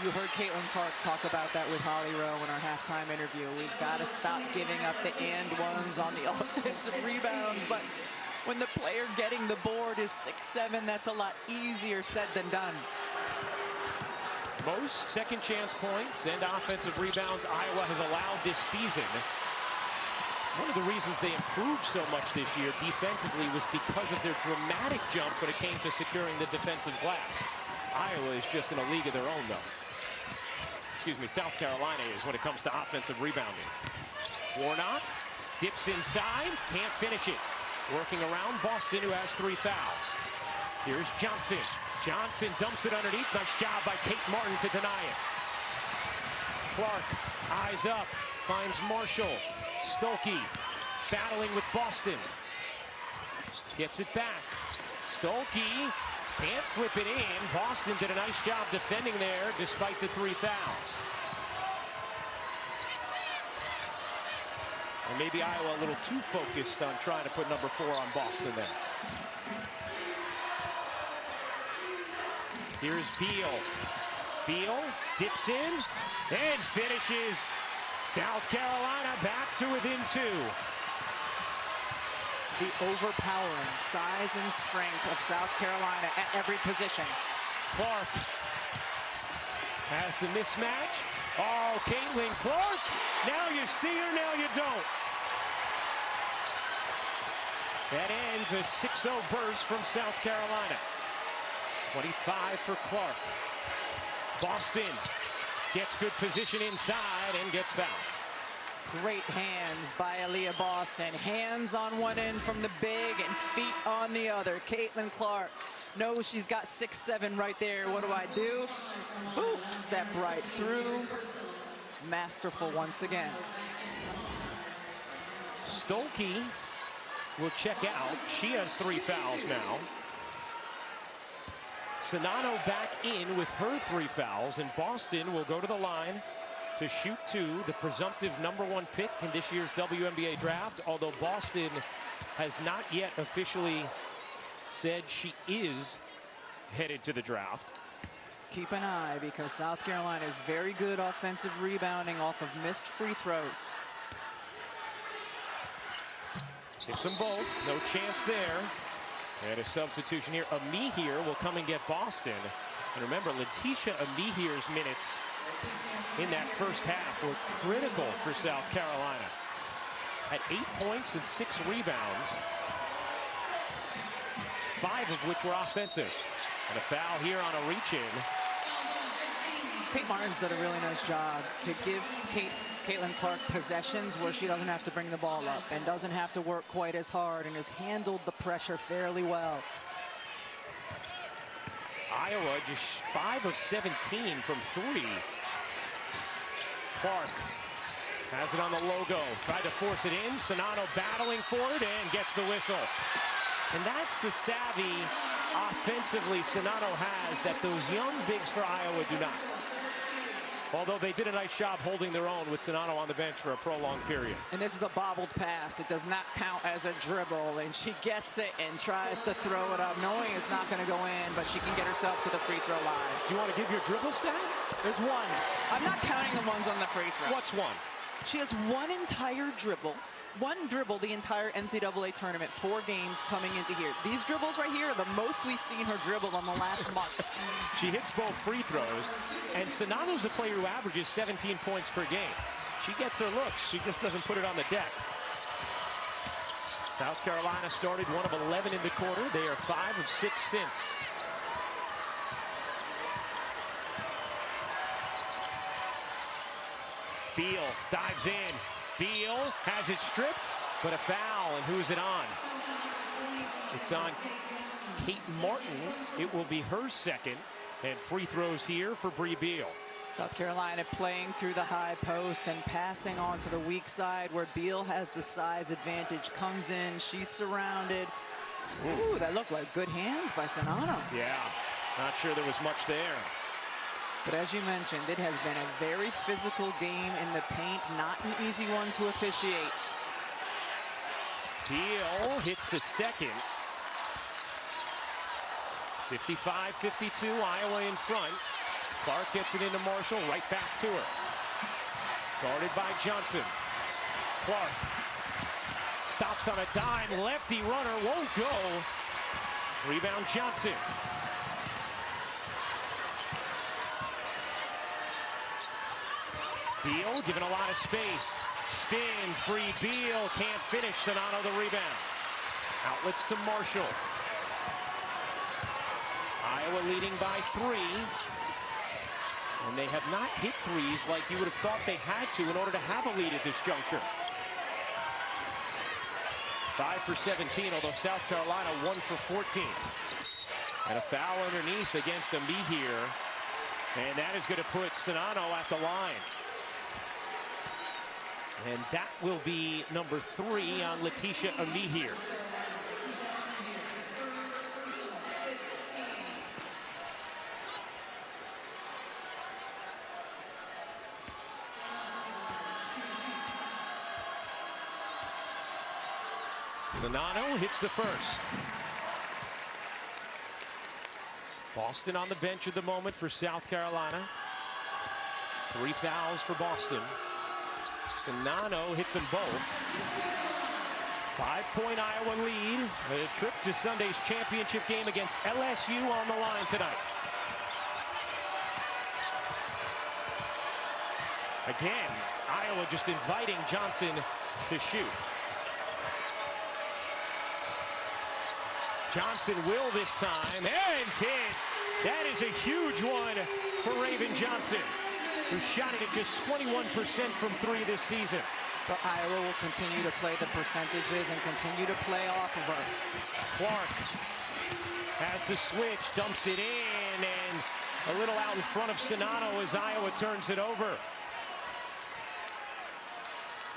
You heard Caitlin Clark talk about that with Holly Rowe in our halftime interview. We've got to stop giving up the and ones on the offensive rebounds, but when the player getting the board is 6'7", that's a lot easier said than done. Most second chance points and offensive rebounds Iowa has allowed this season. One of the reasons they improved so much this year defensively was because of their dramatic jump when it came to securing the defensive glass. Iowa is just in a league of their own, though. Excuse me, South Carolina is when it comes to offensive rebounding. Warnock dips inside, can't finish it. Working around Boston, who has 3 fouls. Here's Johnson. Johnson dumps it underneath. Nice job by Kate Martin to deny it. Clark, eyes up, finds Marshall. Stolke battling with Boston. Gets it back. Stolke can't flip it in. Boston did a nice job defending there despite the 3 fouls. And maybe Iowa a little too focused on trying to put number 4 on Boston there. Here's Beal. Beal dips in and finishes. South Carolina back to within 2. The overpowering size and strength of South Carolina at every position. Clark has the mismatch. Oh, Caitlin Clark. Now you see her, now you don't. That ends a 6-0 burst from South Carolina. 25 for Clark. Boston gets good position inside and gets fouled. Great hands by Aaliyah Boston. Hands on one end from the big and feet on the other. Caitlin Clark knows she's got 6'7" right there. What do? Boop, step right through. Masterful once again. Stolke will check out. She has 3 fouls now. Sonano back in with her 3 fouls, and Boston will go to the line to shoot 2, the presumptive #1 pick in this year's WNBA draft, although Boston has not yet officially said she is headed to the draft. keep an eye because South Carolina is very good offensive rebounding off of missed free throws. Hits them both. No chance there. And a substitution here. Amihir will come and get Boston. And remember, Letitia Amihir's minutes in that first half were critical for South Carolina. At 8 points and 6 rebounds, 5 of which were offensive. And a foul here on a reach-in. Kate Martin's done a really nice job to give Caitlin Clark possessions where she doesn't have to bring the ball up and doesn't have to work quite as hard, and has handled the pressure fairly well. Iowa just 5 of 17 from 3. Clark has it on the logo. Tried to force it in. Sonano battling for it and gets the whistle. And that's the savvy offensively Sonano has that those young bigs for Iowa do not. Although they did a nice job holding their own with Sonano on the bench for a prolonged period. And this is a bobbled pass. It does not count as a dribble. And she gets it and tries to throw it up, knowing it's not going to go in, but she can get herself to the free throw line. Do you want to give your dribble stat? There's one. I'm not counting the ones on the free throw. What's one? She has one entire dribble. One dribble the entire NCAA tournament, 4 games coming into here. These dribbles right here are the most we've seen her dribble in the last month. She hits both free throws, and Sonano's a player who averages 17 points per game. She gets her looks, she just doesn't put it on the deck. South Carolina started 1 of 11 in the quarter. They are 5 of 6 since. Beal dives in. Beal has it stripped, but a foul, and who's it on? It's on Kate Martin. It will be her second, and free throws here for Bree Beal. South Carolina playing through the high post and passing on to the weak side where Beal has the size advantage. Comes in, she's surrounded. Ooh, that looked like good hands by Sonano. Yeah, not sure there was much there. But as you mentioned, it has been a very physical game in the paint, not an easy one to officiate. Beal hits the second. 55-52, Iowa in front. Clark gets it into Marshall, right back to her. Guarded by Johnson. Clark stops on a dime, lefty runner won't go. Rebound Johnson. Beal given a lot of space. Spins, Bree Beal can't finish. Sonano the rebound. Outlets to Marshall. Iowa leading by 3. And they have not hit threes like you would have thought they had to in order to have a lead at this juncture. 5 for 17, although South Carolina 1 for 14. And a foul underneath against Amihir. And that is going to put Sonano at the line. And that will be number 3 on Letitia Amihir. Sonano hits the first. Boston on the bench at the moment for South Carolina. 3 fouls for Boston. Sonano hits them both. 5-point Iowa lead. A trip to Sunday's championship game against LSU on the line tonight. Again, Iowa just inviting Johnson to shoot. Johnson will this time, and hit. That is a huge one for Raven Johnson, who shot it at just 21% from 3 this season. But Iowa will continue to play the percentages and continue to play off of her. Clark has the switch, dumps it in, and a little out in front of Sonano as Iowa turns it over.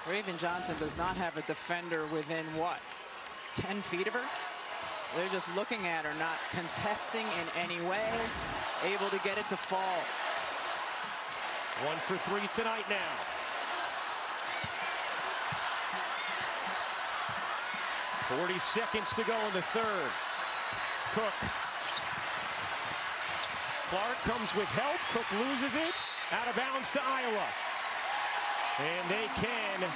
Raven Johnson does not have a defender within, what, 10 feet of her? They're just looking at her, not contesting in any way, able to get it to fall. 1 for 3 tonight now. .40 seconds to go in the third. Cook Clark comes with help. Cook loses it. Out of bounds to Iowa. And they can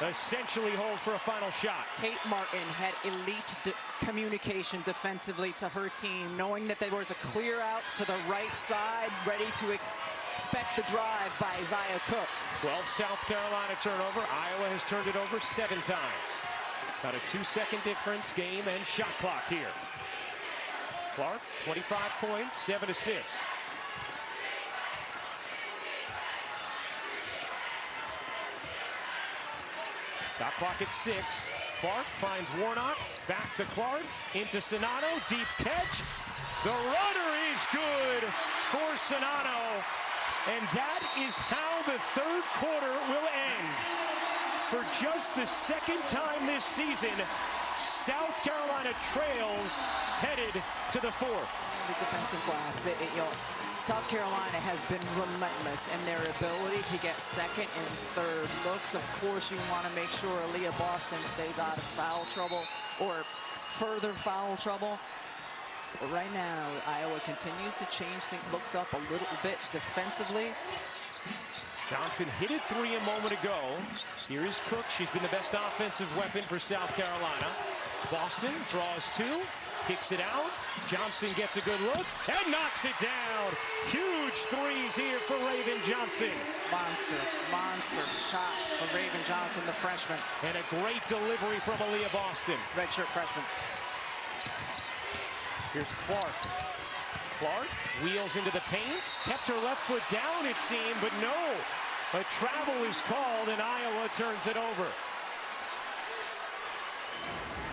essentially hold for a final shot. Kate Martin had elite communication defensively to her team, knowing that there was a clear out to the right side, ready to expect the drive by Zia Cook. 12th South Carolina turnover. Iowa has turned it over 7 times. About a 2-second difference, game and shot clock here. Clark, 25 points, 7 assists. Shot clock at 6. Clark finds Warnock. Back to Clark. Into Sonano. Deep catch. The runner is good for Sonano. And that is how the third quarter will end. For just the second time this season, South Carolina trails, headed to the 4th. The defensive glass, South Carolina has been relentless in their ability to get second and third looks. Of course, you want to make sure Aaliyah Boston stays out of foul trouble or further foul trouble. But right now, Iowa continues to change things, looks up a little bit defensively. Johnson hit a 3 a moment ago. Here is Cook. She's been the best offensive weapon for South Carolina. Boston draws 2, kicks it out. Johnson gets a good look and knocks it down. Huge threes here for Raven Johnson. Monster shots for Raven Johnson, the freshman. And a great delivery from Aaliyah Boston. Redshirt freshman. Here's Clark. Clark wheels into the paint. Kept her left foot down, it seemed, but no. A travel is called, and Iowa turns it over.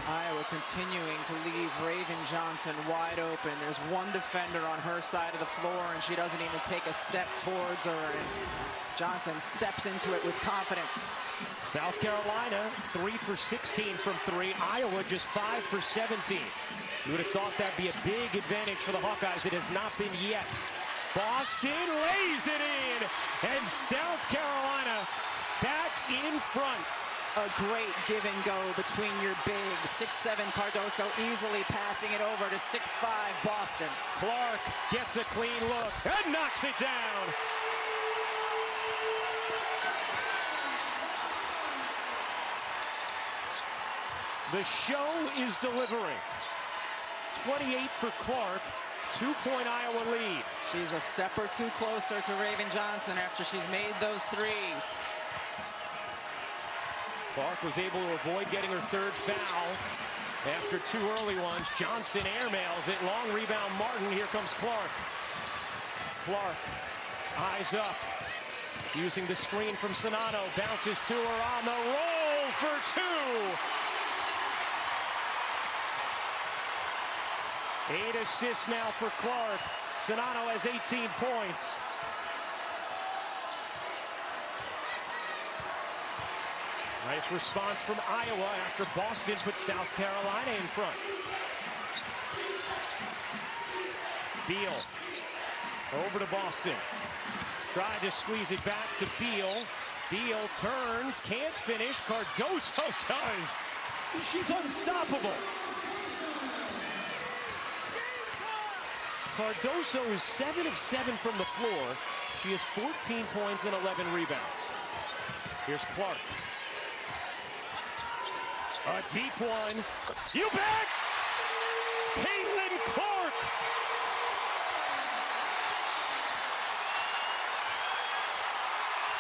Iowa continuing to leave Raven Johnson wide open. There's one defender on her side of the floor, and she doesn't even take a step towards her. And Johnson steps into it with confidence. South Carolina, 3 for 16 from 3. Iowa just 5 for 17. You would have thought that'd be a big advantage for the Hawkeyes. It has not been yet. Boston lays it in, and South Carolina back in front. A great give and go between your bigs. 6'7" Cardoso easily passing it over to 6'5" Boston. Clark gets a clean look and knocks it down. The show is delivering. 28 for Clark, 2-point Iowa lead. She's a step or two closer to Raven Johnson after she's made those threes. Clark was able to avoid getting her 3rd foul after 2 early ones. Johnson airmails it. Long rebound, Martin. Here comes Clark. Clark, eyes up. Using the screen from Sonano. Bounces to her on the roll for 2. 8 assists now for Clark. Sonano has 18 points. Nice response from Iowa after Boston put South Carolina in front. Beal over to Boston. Tried to squeeze it back to Beal. Beal turns, can't finish. Cardoso does. She's unstoppable. Cardoso is 7 of 7 from the floor. She has 14 points and 11 rebounds. Here's Clark. A deep one. You bet! Caitlin Clark!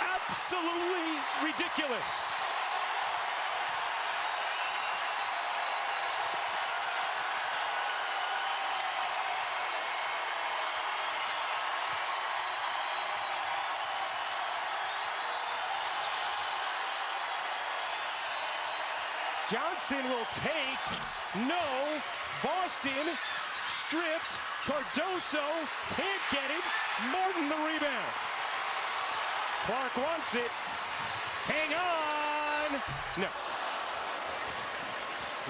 Absolutely ridiculous. Johnson will take. No. Boston stripped. Cardoso can't get it. Martin the rebound. Clark wants it. Hang on. No.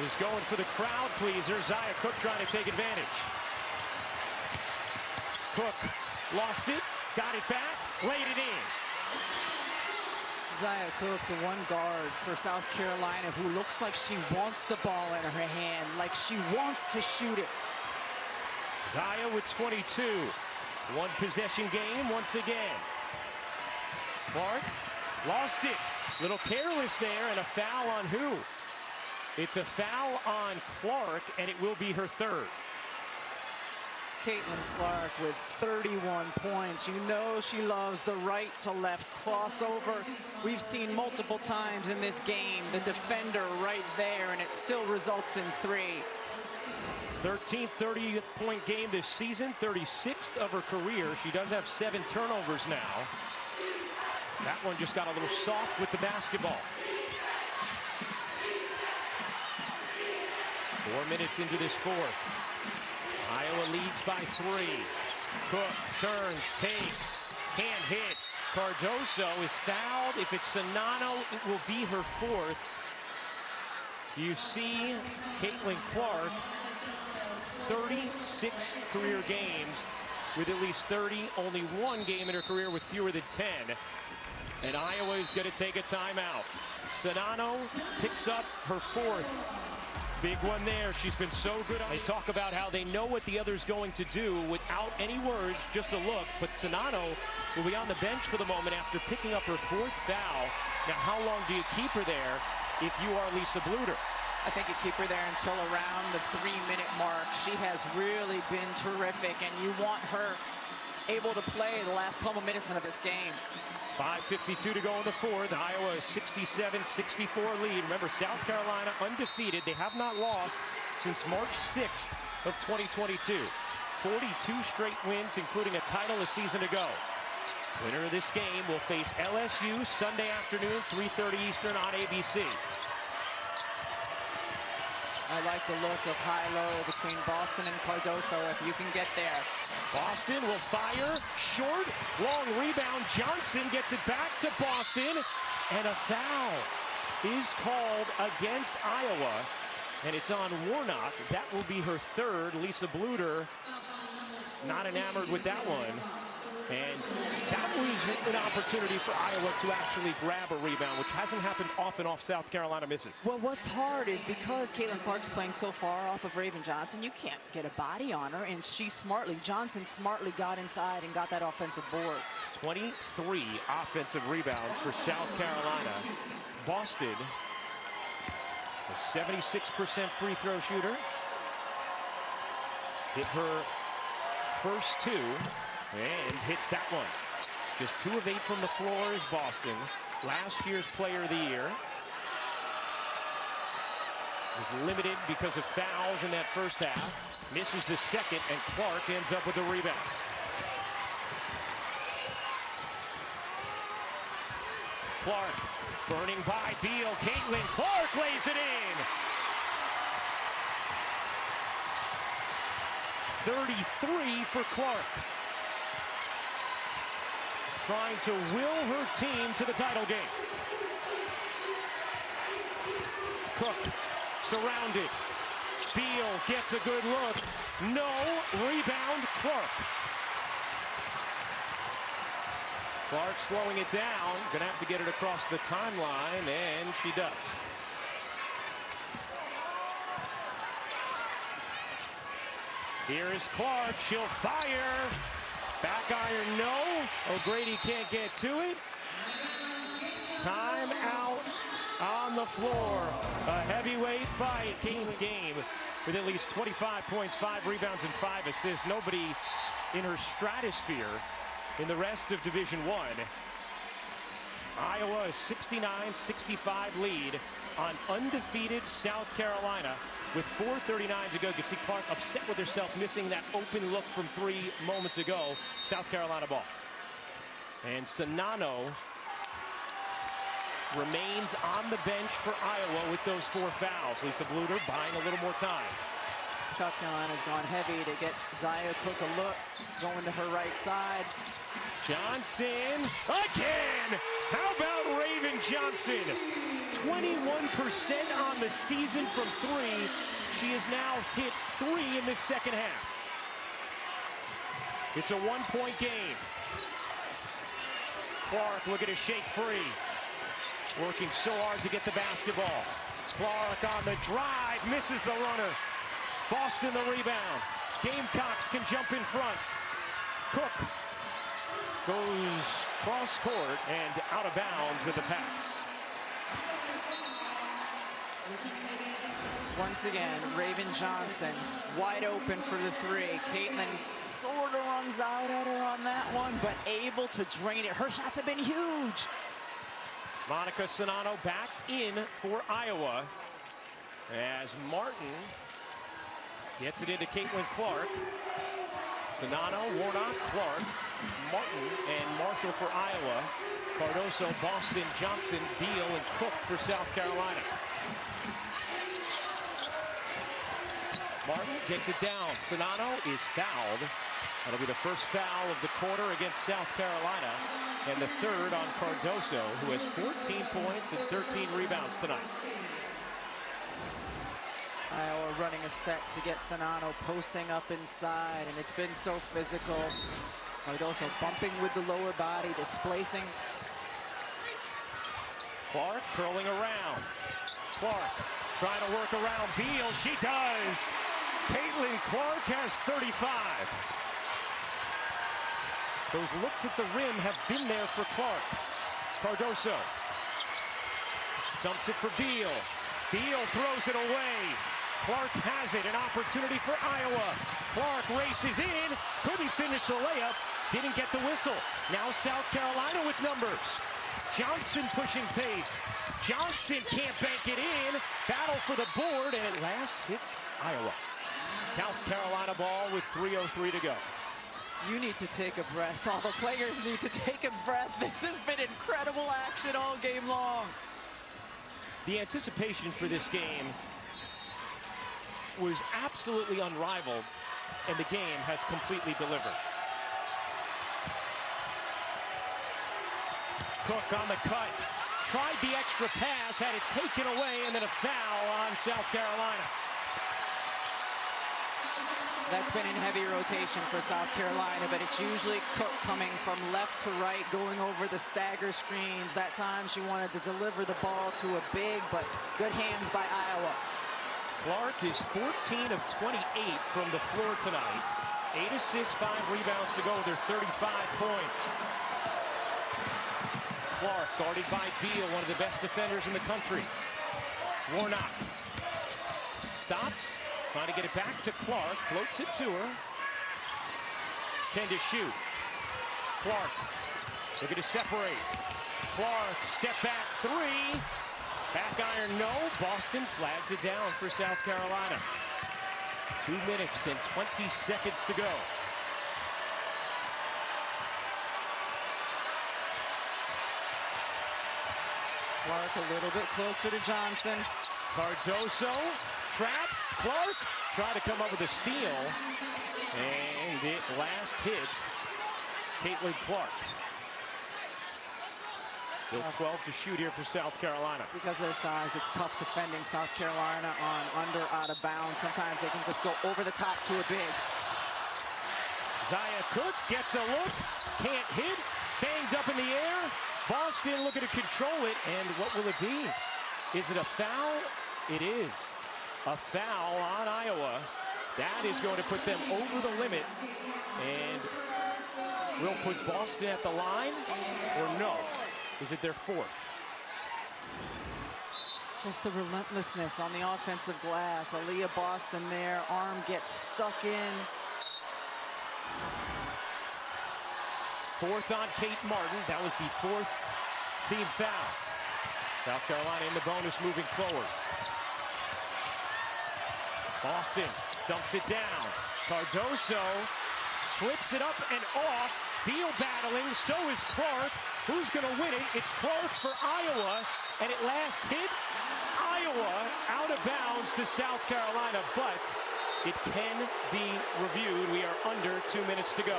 He's going for the crowd pleaser. Zia Cook trying to take advantage. Cook lost it. Got it back. Laid it in. Zia Cook, the one guard for South Carolina who looks like she wants the ball in her hand, like she wants to shoot it. Zia with 22. One possession game once again. Clark lost it. Little careless there, and a foul on who? It's a foul on Clark, and it will be her third. Caitlin Clark with 31 points. You know she loves the right to left crossover. We've seen multiple times in this game the defender right there, and it still results in 3. 13th 30th point game this season, 36th of her career. She does have 7 turnovers now. That one just got a little soft with the basketball. 4 minutes into this fourth. Iowa leads by 3. Cook turns, takes, can't hit. Cardoso is fouled. If it's Sonano, it will be her 4th. You see Caitlin Clark, 36 career games with at least 30, only 1 game in her career with fewer than 10. And Iowa is going to take a timeout. Sonano picks up her 4th. Big one there. She's been so good. They talk about how they know what the other's going to do without any words, just a look. But Sonano will be on the bench for the moment after picking up her 4th foul. Now, how long do you keep her there if you are Lisa Bluder? I think you keep her there until around the 3-minute mark. She has really been terrific, and you want her able to play the last couple minutes of this game. 5:52 to go in the fourth. Iowa is 67-64 lead. Remember, South Carolina undefeated. They have not lost since March 6th of 2022. 42 straight wins, including a title a season ago. Winner of this game will face LSU Sunday afternoon, 3:30 Eastern on ABC. I like the look of high-low between Boston and Cardoso if you can get there. Boston will fire, short, long rebound. Johnson gets it back to Boston, and a foul is called against Iowa, and it's on Warnock. That will be her 3rd. Lisa Bluder not enamored with that one. And that was an opportunity for Iowa to actually grab a rebound, which hasn't happened often off South Carolina misses. Well, what's hard is because Caitlin Clark's playing so far off of Raven Johnson, you can't get a body on her, and Johnson smartly got inside and got that offensive board. 23 offensive rebounds for South Carolina. Boston, a 76% free throw shooter. Hit her first 2. And hits that one. Just 2 of 8 from the floor is Boston. Last year's player of the year. Was limited because of fouls in that first half. Misses the second, and Clark ends up with the rebound. Clark burning by Beal. Caitlin Clark lays it in. 33 for Clark. Trying to will her team to the title game. Cook surrounded. Beal gets a good look. No rebound, Clark. Clark slowing it down. Gonna have to get it across the timeline, and she does. Here is Clark. She'll fire. Back iron, no. O'Grady can't get to it. Time out on the floor. A heavyweight fight. 18th game with at least 25 points, 5 rebounds, and 5 assists. Nobody in her stratosphere in the rest of Division I. Iowa is 69-65 lead on undefeated South Carolina. With 4:39 to go, you can see Clark upset with herself, missing that open look from 3 moments ago. South Carolina ball. And Sonano remains on the bench for Iowa with those 4 fouls. Lisa Bluder buying a little more time. South Carolina's gone heavy to get Zia Cook a look, going to her right side. Johnson again. How about Raven Johnson? 21% on the season from 3. She has now hit 3 in the second half. It's a 1-point game. Clark looking to shake free. Working so hard to get the basketball. Clark on the drive, misses the runner. Boston the rebound. Gamecocks can jump in front. Cook goes cross court and out of bounds with the pass. Once again, Raven Johnson wide open for the three. Caitlin sort of runs out at her on that one, but able to drain it. Her shots have been huge. Monica Sonano back in for Iowa as Martin gets it into Caitlin Clark. Sonano, Warnock, Clark, Martin, and Marshall for Iowa. Cardoso, Boston, Johnson, Beal, and Cook for South Carolina. Martin takes it down. Sonano is fouled. That'll be the first foul of the quarter against South Carolina, and the third on Cardoso, who has 14 points and 13 rebounds tonight. Iowa running a set to get Sonano posting up inside, and it's been so physical. Cardoso bumping with the lower body, displacing. Clark curling around. Clark trying to work around Beal. She does. Caitlin Clark has 35. Those looks at the rim have been there for Clark. Cardoso dumps it for Beal. Beal throws it away. Clark has it, an opportunity for Iowa. Clark races in, couldn't finish the layup, didn't get the whistle. Now South Carolina with numbers. Johnson pushing pace. Johnson can't bank it in. Battle for the board, and at last hits Iowa. South Carolina ball with 3:03 to go. You need to take a breath. All the players need to take a breath. This has been incredible action all game long. The anticipation for this game was absolutely unrivaled, and the game has completely delivered. Cook on the cut, tried the extra pass, had it taken away, and then a foul on South Carolina. That's been in heavy rotation for South Carolina, but it's usually Cook coming from left to right, going over the stagger screens. That time she wanted to deliver the ball to a big, but good hands by Iowa. Clark is 14 of 28 from the floor tonight. 8 assists, 5 rebounds to go with her 35 points. Clark guarded by Beal, one of the best defenders in the country. Warnock stops, trying to get it back to Clark, floats it to her. 10 to shoot. Clark looking to separate. Clark, step back three. Back iron, no. Boston flags it down for South Carolina. 2 minutes and 20 seconds to go. Clark a little bit closer to Johnson. Cardoso trapped. Clark tried to come up with a steal, and it last hit Caitlin Clark. Still 12 to shoot here for South Carolina. Because of their size, it's tough defending South Carolina on under, out of bounds. Sometimes they can just go over the top to a big. Zaya Cook gets a look, can't hit, banged up in the air. Boston looking to control it, and what will it be? Is it a foul? It is. A foul on Iowa. That is going to put them over the limit, and will put Boston at the line, or no? Is it their fourth? Just the relentlessness on the offensive glass. Aaliyah Boston there, arm gets stuck in. Fourth on Kate Martin. That was the fourth team foul. South Carolina in the bonus moving forward. Boston dumps it down. Cardoso flips it up and off. Beal battling, so is Clark. Who's going to win it? It's Clark for Iowa, and it last hit Iowa out of bounds to South Carolina, but it can be reviewed. We are under 2 minutes to go.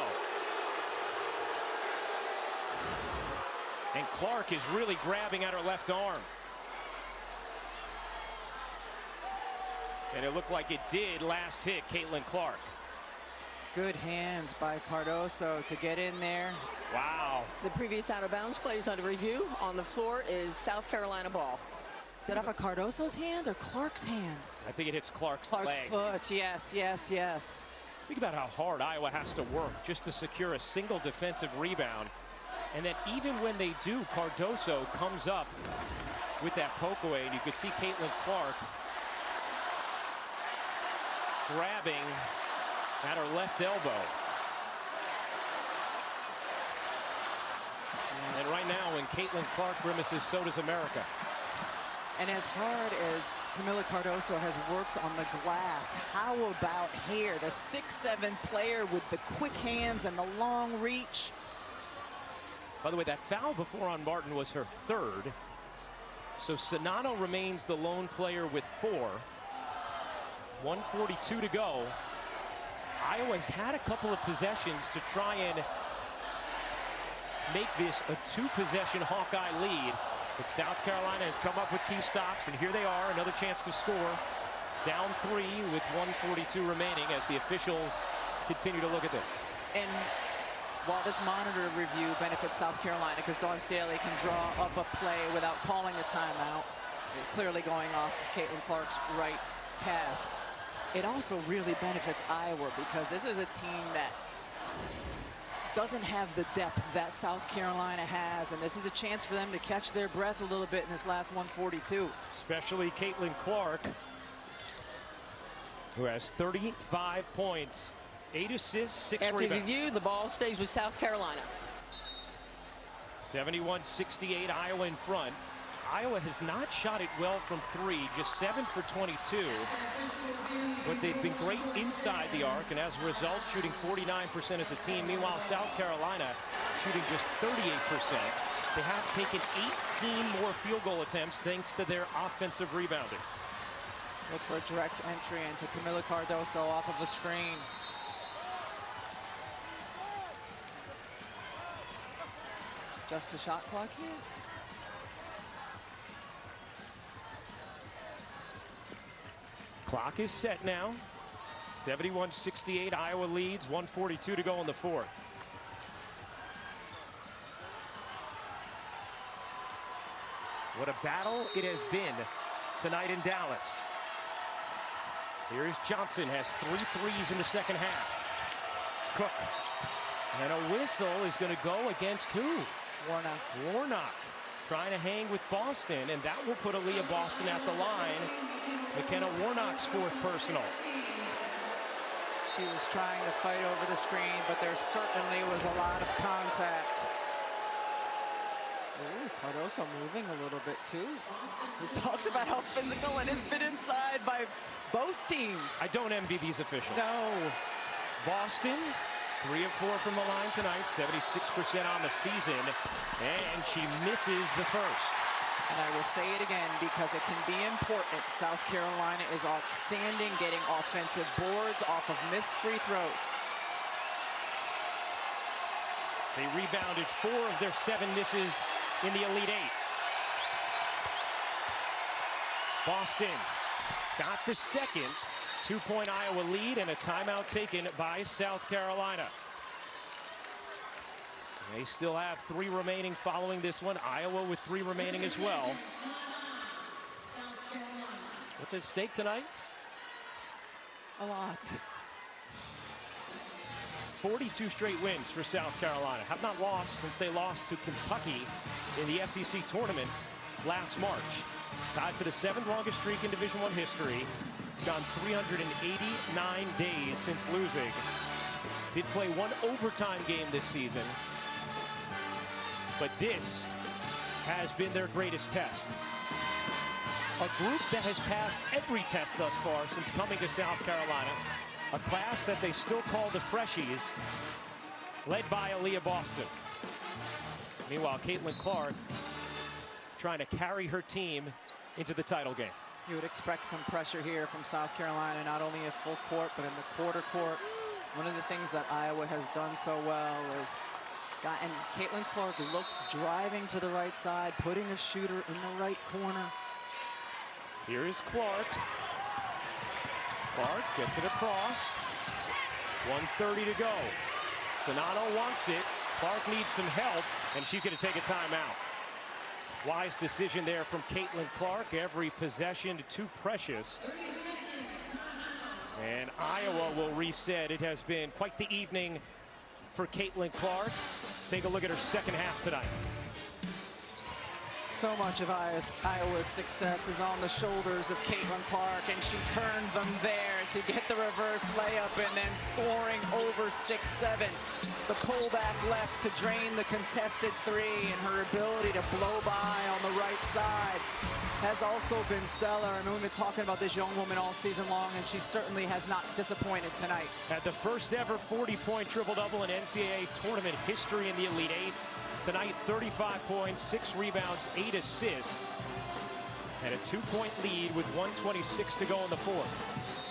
And Clark is really grabbing at her left arm. And it looked like it did last hit Caitlin Clark. Good hands by Cardoso to get in there. Wow. The previous out of bounds plays under review. On the floor is South Carolina ball. Is that off of Cardoso's hand or Clark's hand? I think it hits Clark's Clark's leg. foot, yes, yes, yes. Think about how hard Iowa has to work just to secure a single defensive rebound. And then even when they do, Cardoso comes up with that poke away, and you can see Caitlin Clark grabbing at her left elbow. And right now, when Caitlin Clark grimaces, so does America. And as hard as Camila Cardoso has worked on the glass, how about here? The 6'7" player with the quick hands and the long reach. By the way, that foul before on Martin was her third. So Sonato remains the lone player with 4. 1:42 to go. Iowa's had a couple of possessions to try and make this a 2-possession Hawkeye lead. But South Carolina has come up with key stops, and here they are, another chance to score. Down 3 with 1:42 remaining as the officials continue to look at this. And while this monitor review benefits South Carolina because Dawn Staley can draw up a play without calling a timeout, clearly going off of Caitlin Clark's right calf, it also really benefits Iowa because this is a team that doesn't have the depth that South Carolina has, and this is a chance for them to catch their breath a little bit in this last 1:42. Especially Caitlin Clark, who has 35 points, 8 assists, 6 After rebounds. review, the ball stays with South Carolina. 71-68, Iowa in front. Iowa has not shot it well from 3, just 7 for 22. But they've been great inside the arc, and as a result, shooting 49% as a team. Meanwhile, South Carolina shooting just 38%. They have taken 18 more field goal attempts thanks to their offensive rebounding. Look for a direct entry into Camila Cardoso off of a screen. Just the shot clock here. Clock is set now. 71-68, Iowa leads, 1:42 to go in the 4th. What a battle it has been tonight in Dallas. Here's Johnson, has 3 threes in the second half. Cook. And a whistle is going to go against who? Warnock. Warnock trying to hang with Boston, and that will put Aaliyah Boston at the line. McKenna Warnock's 4th personal. She was trying to fight over the screen, but there certainly was a lot of contact. Ooh, Cardoso moving a little bit too. We talked about how physical it has been inside by both teams. I don't envy these officials. No. Boston, 3 of 4 from the line tonight, 76% on the season, and she misses the first. And I will say it again because it can be important. South Carolina is outstanding getting offensive boards off of missed free throws. They rebounded 4 of their 7 misses in the Elite 8. Boston got the second 2-point Iowa lead, and a timeout taken by South Carolina. They still have 3 remaining following this one. Iowa with 3 remaining as well. What's at stake tonight? A lot. 42 straight wins for South Carolina. Have not lost since they lost to Kentucky in the SEC tournament last March. Tied for the 7th longest streak in Division I history. Gone 389 days since losing. Did play 1 overtime game this season. But this has been their greatest test. A group that has passed every test thus far since coming to South Carolina. A class that they still call the Freshies, led by Aaliyah Boston. Meanwhile, Caitlin Clark trying to carry her team into the title game. You would expect some pressure here from South Carolina, not only at full court, but in the quarter court. One of the things that Iowa has done so well is gotten Caitlin Clark looks driving to the right side, putting a shooter in the right corner. Here is Clark. Clark gets it across. 1:30 to go. Sonato wants it. Clark needs some help, and she's going to take a timeout. Wise decision there from Caitlin Clark. Every possession too precious. And Iowa will reset. It has been quite the evening for Caitlin Clark. Take a look at her second half tonight. So much of Iowa's success is on the shoulders of Caitlin Clark, and she turned them there to get the reverse layup and then scoring over 6-7. The pullback left to drain the contested three, and her ability to blow by on the right side has also been stellar. I mean, we've been talking about this young woman all season long, and she certainly has not disappointed tonight. Had the first ever 40-point triple-double in NCAA tournament history in the Elite Eight. Tonight, 35 points, 6 rebounds, 8 assists, and a 2-point lead with 1:26 to go in the fourth.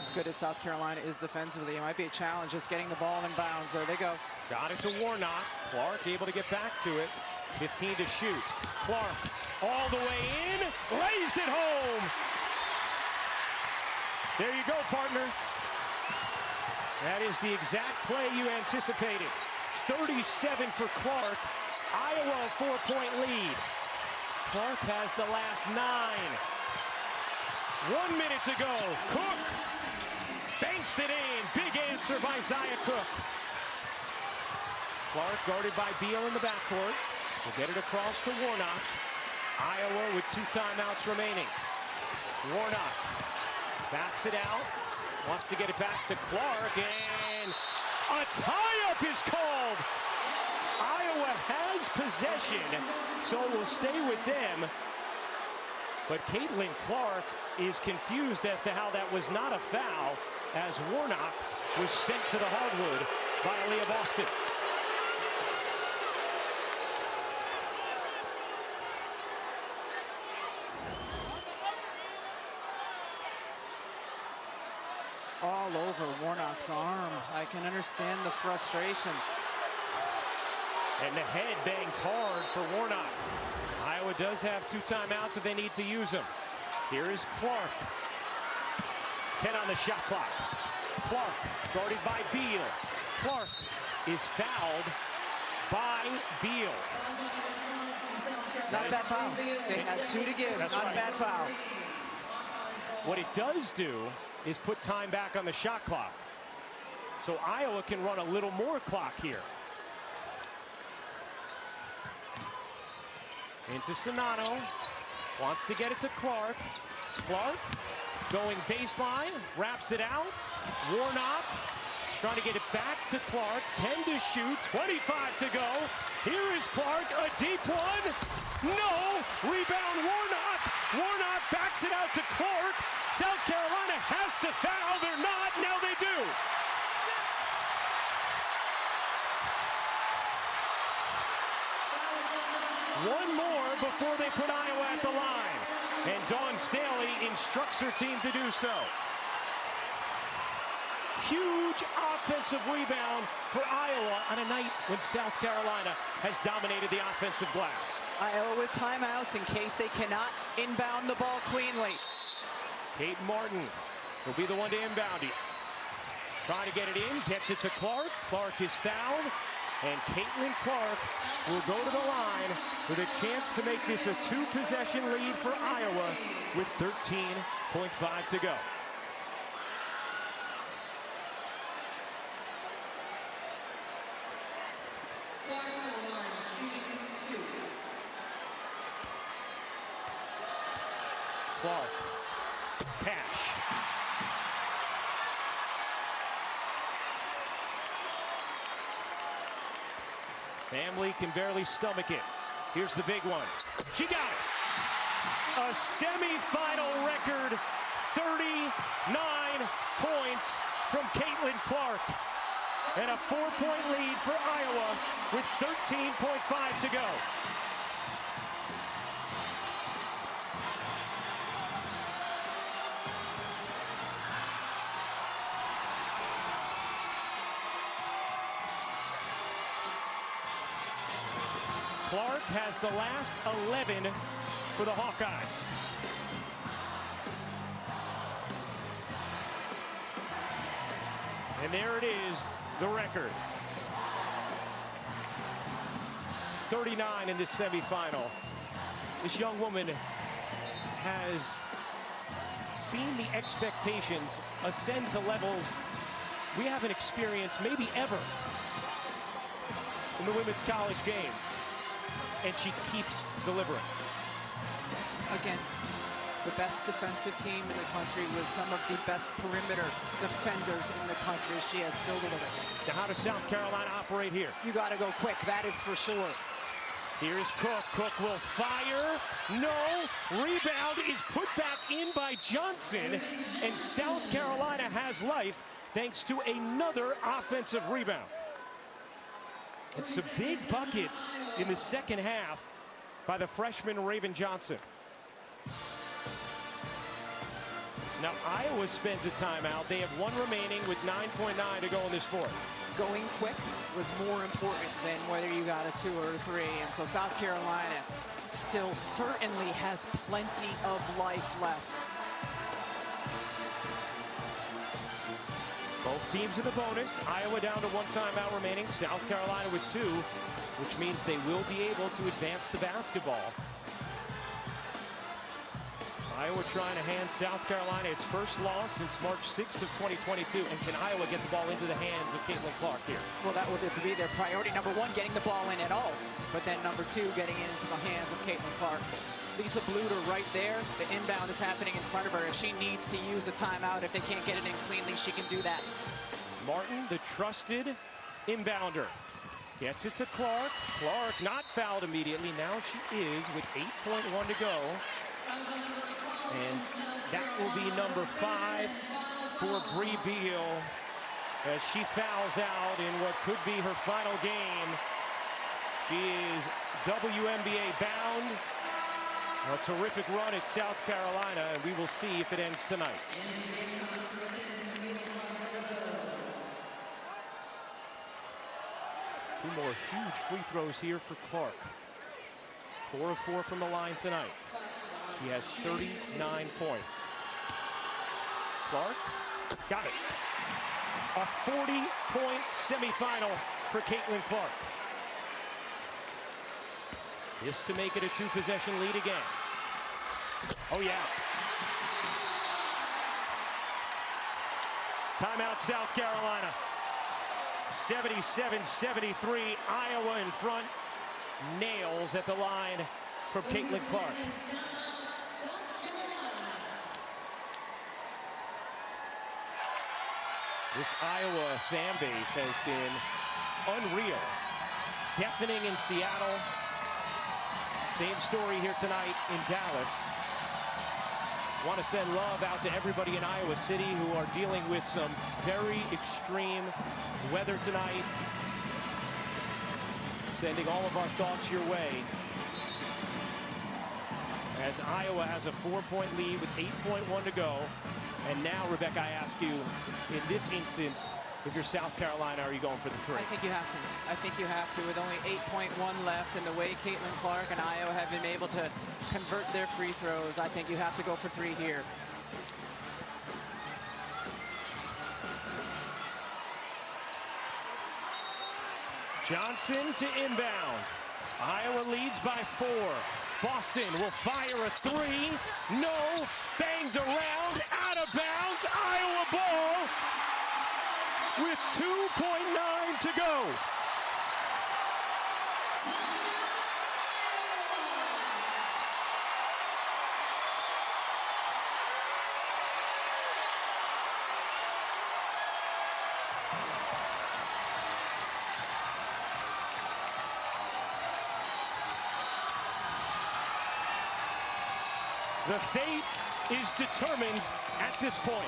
As good as South Carolina is defensively, it might be a challenge just getting the ball in bounds. There they go. Got it to Warnock. Clark able to get back to it. 15 to shoot. Clark all the way in, lays it home. There you go, partner. That is the exact play you anticipated. 37 for Clark. Iowa, a 4-point lead. Clark has the last 9. 1 minute to go. Cook banks it in. Big answer by Zia Cook. Clark guarded by Beal in the backcourt. Will get it across to Warnock. Iowa with 2 timeouts remaining. Warnock backs it out. Wants to get it back to Clark, and a tie-up is called. Iowa has possession, so we'll stay with them. But Caitlin Clark is confused as to how that was not a foul, as Warnock was sent to the hardwood by Aaliyah Boston. All over Warnock's arm. I can understand the frustration. And the head banged hard for Warnock. Iowa does have 2 timeouts if they need to use them. Here is Clark. 10 on the shot clock. Clark guarded by Beal. Clark is fouled by Beal. Not a bad foul. They had 2 to give. That's Not right. a bad foul. What it does do is put time back on the shot clock. So Iowa can run a little more clock here. Into Sonano. Wants to get it to Clark. Clark going baseline. Wraps it out. Warnock trying to get it back to Clark. 10 to shoot. 25 to go. Here is Clark. A deep one. No. Rebound Warnock. Warnock backs it out to Clark. South Carolina has to foul. They're not. Now they do. One more before they put Iowa at the line. And Dawn Staley instructs her team to do so. Huge offensive rebound for Iowa on a night when South Carolina has dominated the offensive glass. Iowa with timeouts in case they cannot inbound the ball cleanly. Kate Martin will be the one to inbound it. Trying to get it in, gets it to Clark. Clark is fouled, and Caitlin Clark will go to the line with a chance to make this a 2-possession lead for Iowa with 13.5 to go. Clark, Cash. Family can barely stomach it. Here's the big one. She got it. A semifinal record, 39 points from Caitlin Clark. And a 4-point lead for Iowa with 13.5 to go. Clark has the last 11 for the Hawkeyes. And there it is, the record. 39 in this semifinal. This young woman has seen the expectations ascend to levels we haven't experienced maybe ever in the women's college game. And she keeps delivering. Against the best defensive team in the country with some of the best perimeter defenders in the country, she has still delivered. Now how does South Carolina operate here? You got to go quick, that is for sure. Here's Cook. Cook will fire. No. Rebound is put back in by Johnson. And South Carolina has life thanks to another offensive rebound. And some big buckets in the second half by the freshman Raven Johnson. Now Iowa spends a timeout. They have one remaining with 9.9 to go in this fourth. Going quick was more important than whether you got a 2 or a 3. And so South Carolina still certainly has plenty of life left. Both teams in the bonus. Iowa down to 1 timeout remaining. South Carolina with 2, which means they will be able to advance the basketball. Iowa trying to hand South Carolina its first loss since March 6th of 2022. And can Iowa get the ball into the hands of Caitlin Clark here? Well, that would be their priority. Number 1, getting the ball in at all. But then number 2, getting it into the hands of Caitlin Clark. Lisa Bluter right there. The inbound is happening in front of her. If she needs to use a timeout, if they can't get it in cleanly, she can do that. Martin, the trusted inbounder, gets it to Clark. Clark not fouled immediately. Now she is with 8.1 to go. And that will be number 5 for Bree Beal as she fouls out in what could be her final game. She is WNBA bound. A terrific run at South Carolina, and we will see if it ends tonight. Two more huge free throws here for Clark. 4 of 4 from the line tonight. She has 39 points. Clark got it. A 40-point semifinal for Caitlin Clark. This to make it a 2-possession lead again. Oh, yeah. Timeout, South Carolina. 77-73. Iowa in front. Nails at the line from Caitlin Clark. This Iowa fan base has been unreal. Deafening in Seattle. Same story here tonight in Dallas. Want to send love out to everybody in Iowa City who are dealing with some very extreme weather tonight. Sending all of our thoughts your way. As Iowa has a 4-point lead with 8.1 to go. And now, Rebecca, I ask you, in this instance, if you're South Carolina, are you going for the 3? I think you have to. I think you have to. With only 8.1 left and the way Caitlin Clark and Iowa have been able to convert their free throws, I think you have to go for 3 here. Johnson to inbound. Iowa leads by 4. Boston will fire a 3. No. Banged around. Out of bounds. Iowa ball with 2.9 to go. The fate is determined at this point.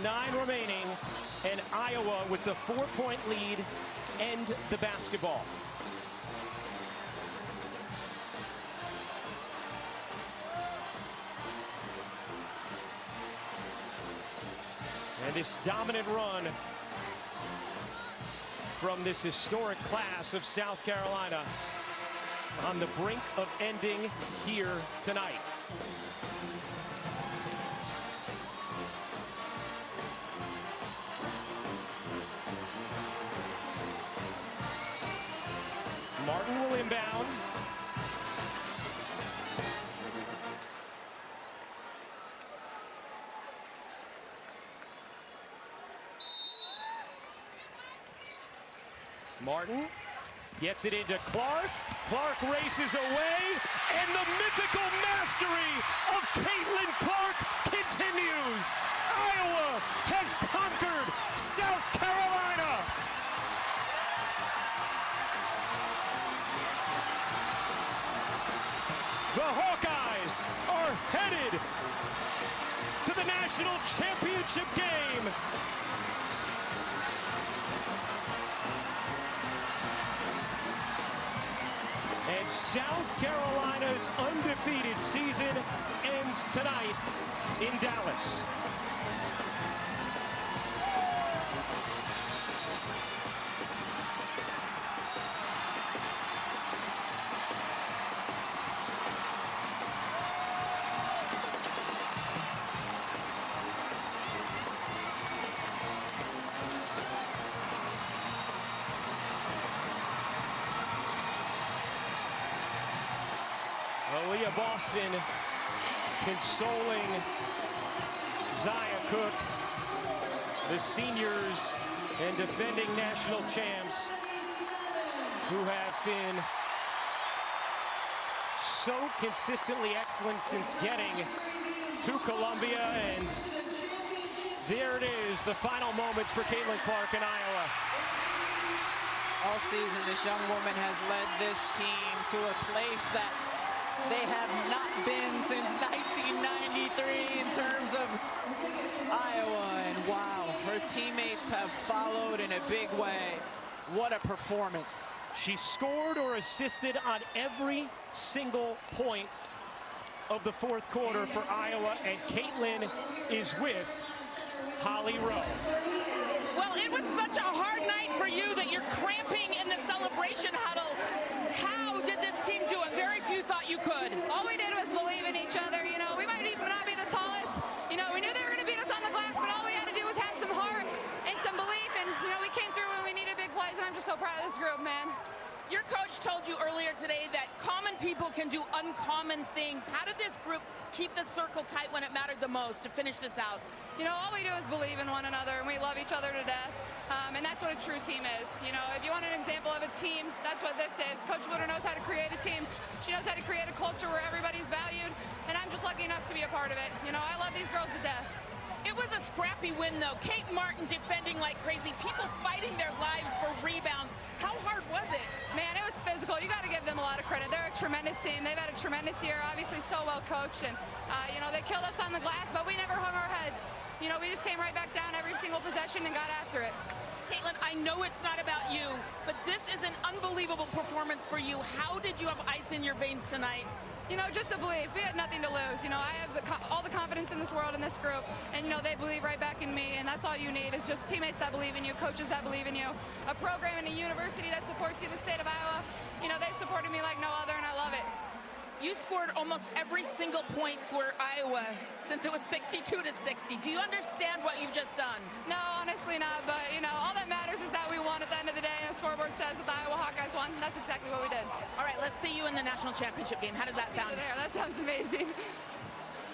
.9 remaining, and Iowa with the 4-point lead end the basketball. And this dominant run from this historic class of South Carolina on the brink of ending here tonight. Martin will inbound. Martin gets it into Clark. Clark races away, and the mythical mastery of Caitlin Clark continues. Iowa has conquered South Carolina. The Hawkeyes are headed to the national championship game. And South Carolina's undefeated season ends tonight in Dallas. Aaliyah Boston consoling Zaya Cook, the seniors and defending national champs who have been so consistently excellent since getting to Columbia. And there it is, the final moments for Caitlin Clark in Iowa. All season, this young woman has led this team to a place that they have not been since 1993 in terms of Iowa. And wow, her teammates have followed in a big way. What a performance. She scored or assisted on every single point of the fourth quarter for Iowa, and Caitlin is with Holly Rowe. Well, it was such a hard night for you that you're cramping in the celebration huddle. How did this team do it? Very few thought you could. All we did was believe in each other. You know, we might even not be the tallest. You know, we knew they were going to beat us on the glass, but all we had to do was have some heart and some belief. And, you know, we came through when we needed big plays, and I'm just so proud of this group, man. Your coach told you earlier today that common people can do uncommon things. How did this group keep the circle tight when it mattered the most to finish this out? You know, all we do is believe in one another, and we love each other to death. And that's what a true team is. You know, if you want an example of a team, that's what this is. Coach Lutter knows how to create a team. She knows how to create a culture where everybody's valued, and I'm just lucky enough to be a part of it. You know, I love these girls to death. It was a scrappy win, though. Kate Martin defending like crazy. People fighting their lives for rebounds. How hard was it? Man, it was physical. You got to give them a lot of credit. They're a tremendous team. They've had a tremendous year, obviously so well coached. And, you know, they killed us on the glass, but we never hung our heads. You know, we just came right back down every single possession and got after it. Caitlin, I know it's not about you, but this is an unbelievable performance for you. How did you have ice in your veins tonight? You know, just to believe. We had nothing to lose. You know, I have all the confidence in this world, in this group, and, you know, they believe right back in me, and that's all you need is just teammates that believe in you, coaches that believe in you, a program and a university that supports you, the state of Iowa. You know, they've supported me like no other, and I love it. You scored almost every single point for Iowa since it was 62-60. Do you understand what you've just done? No, honestly not, but, you know, all that matters is that we won at the end of the day, and the scoreboard says that the Iowa Hawkeyes won. That's exactly what we did. All right, let's see you in the national championship game. How does that sound? There, that sounds amazing.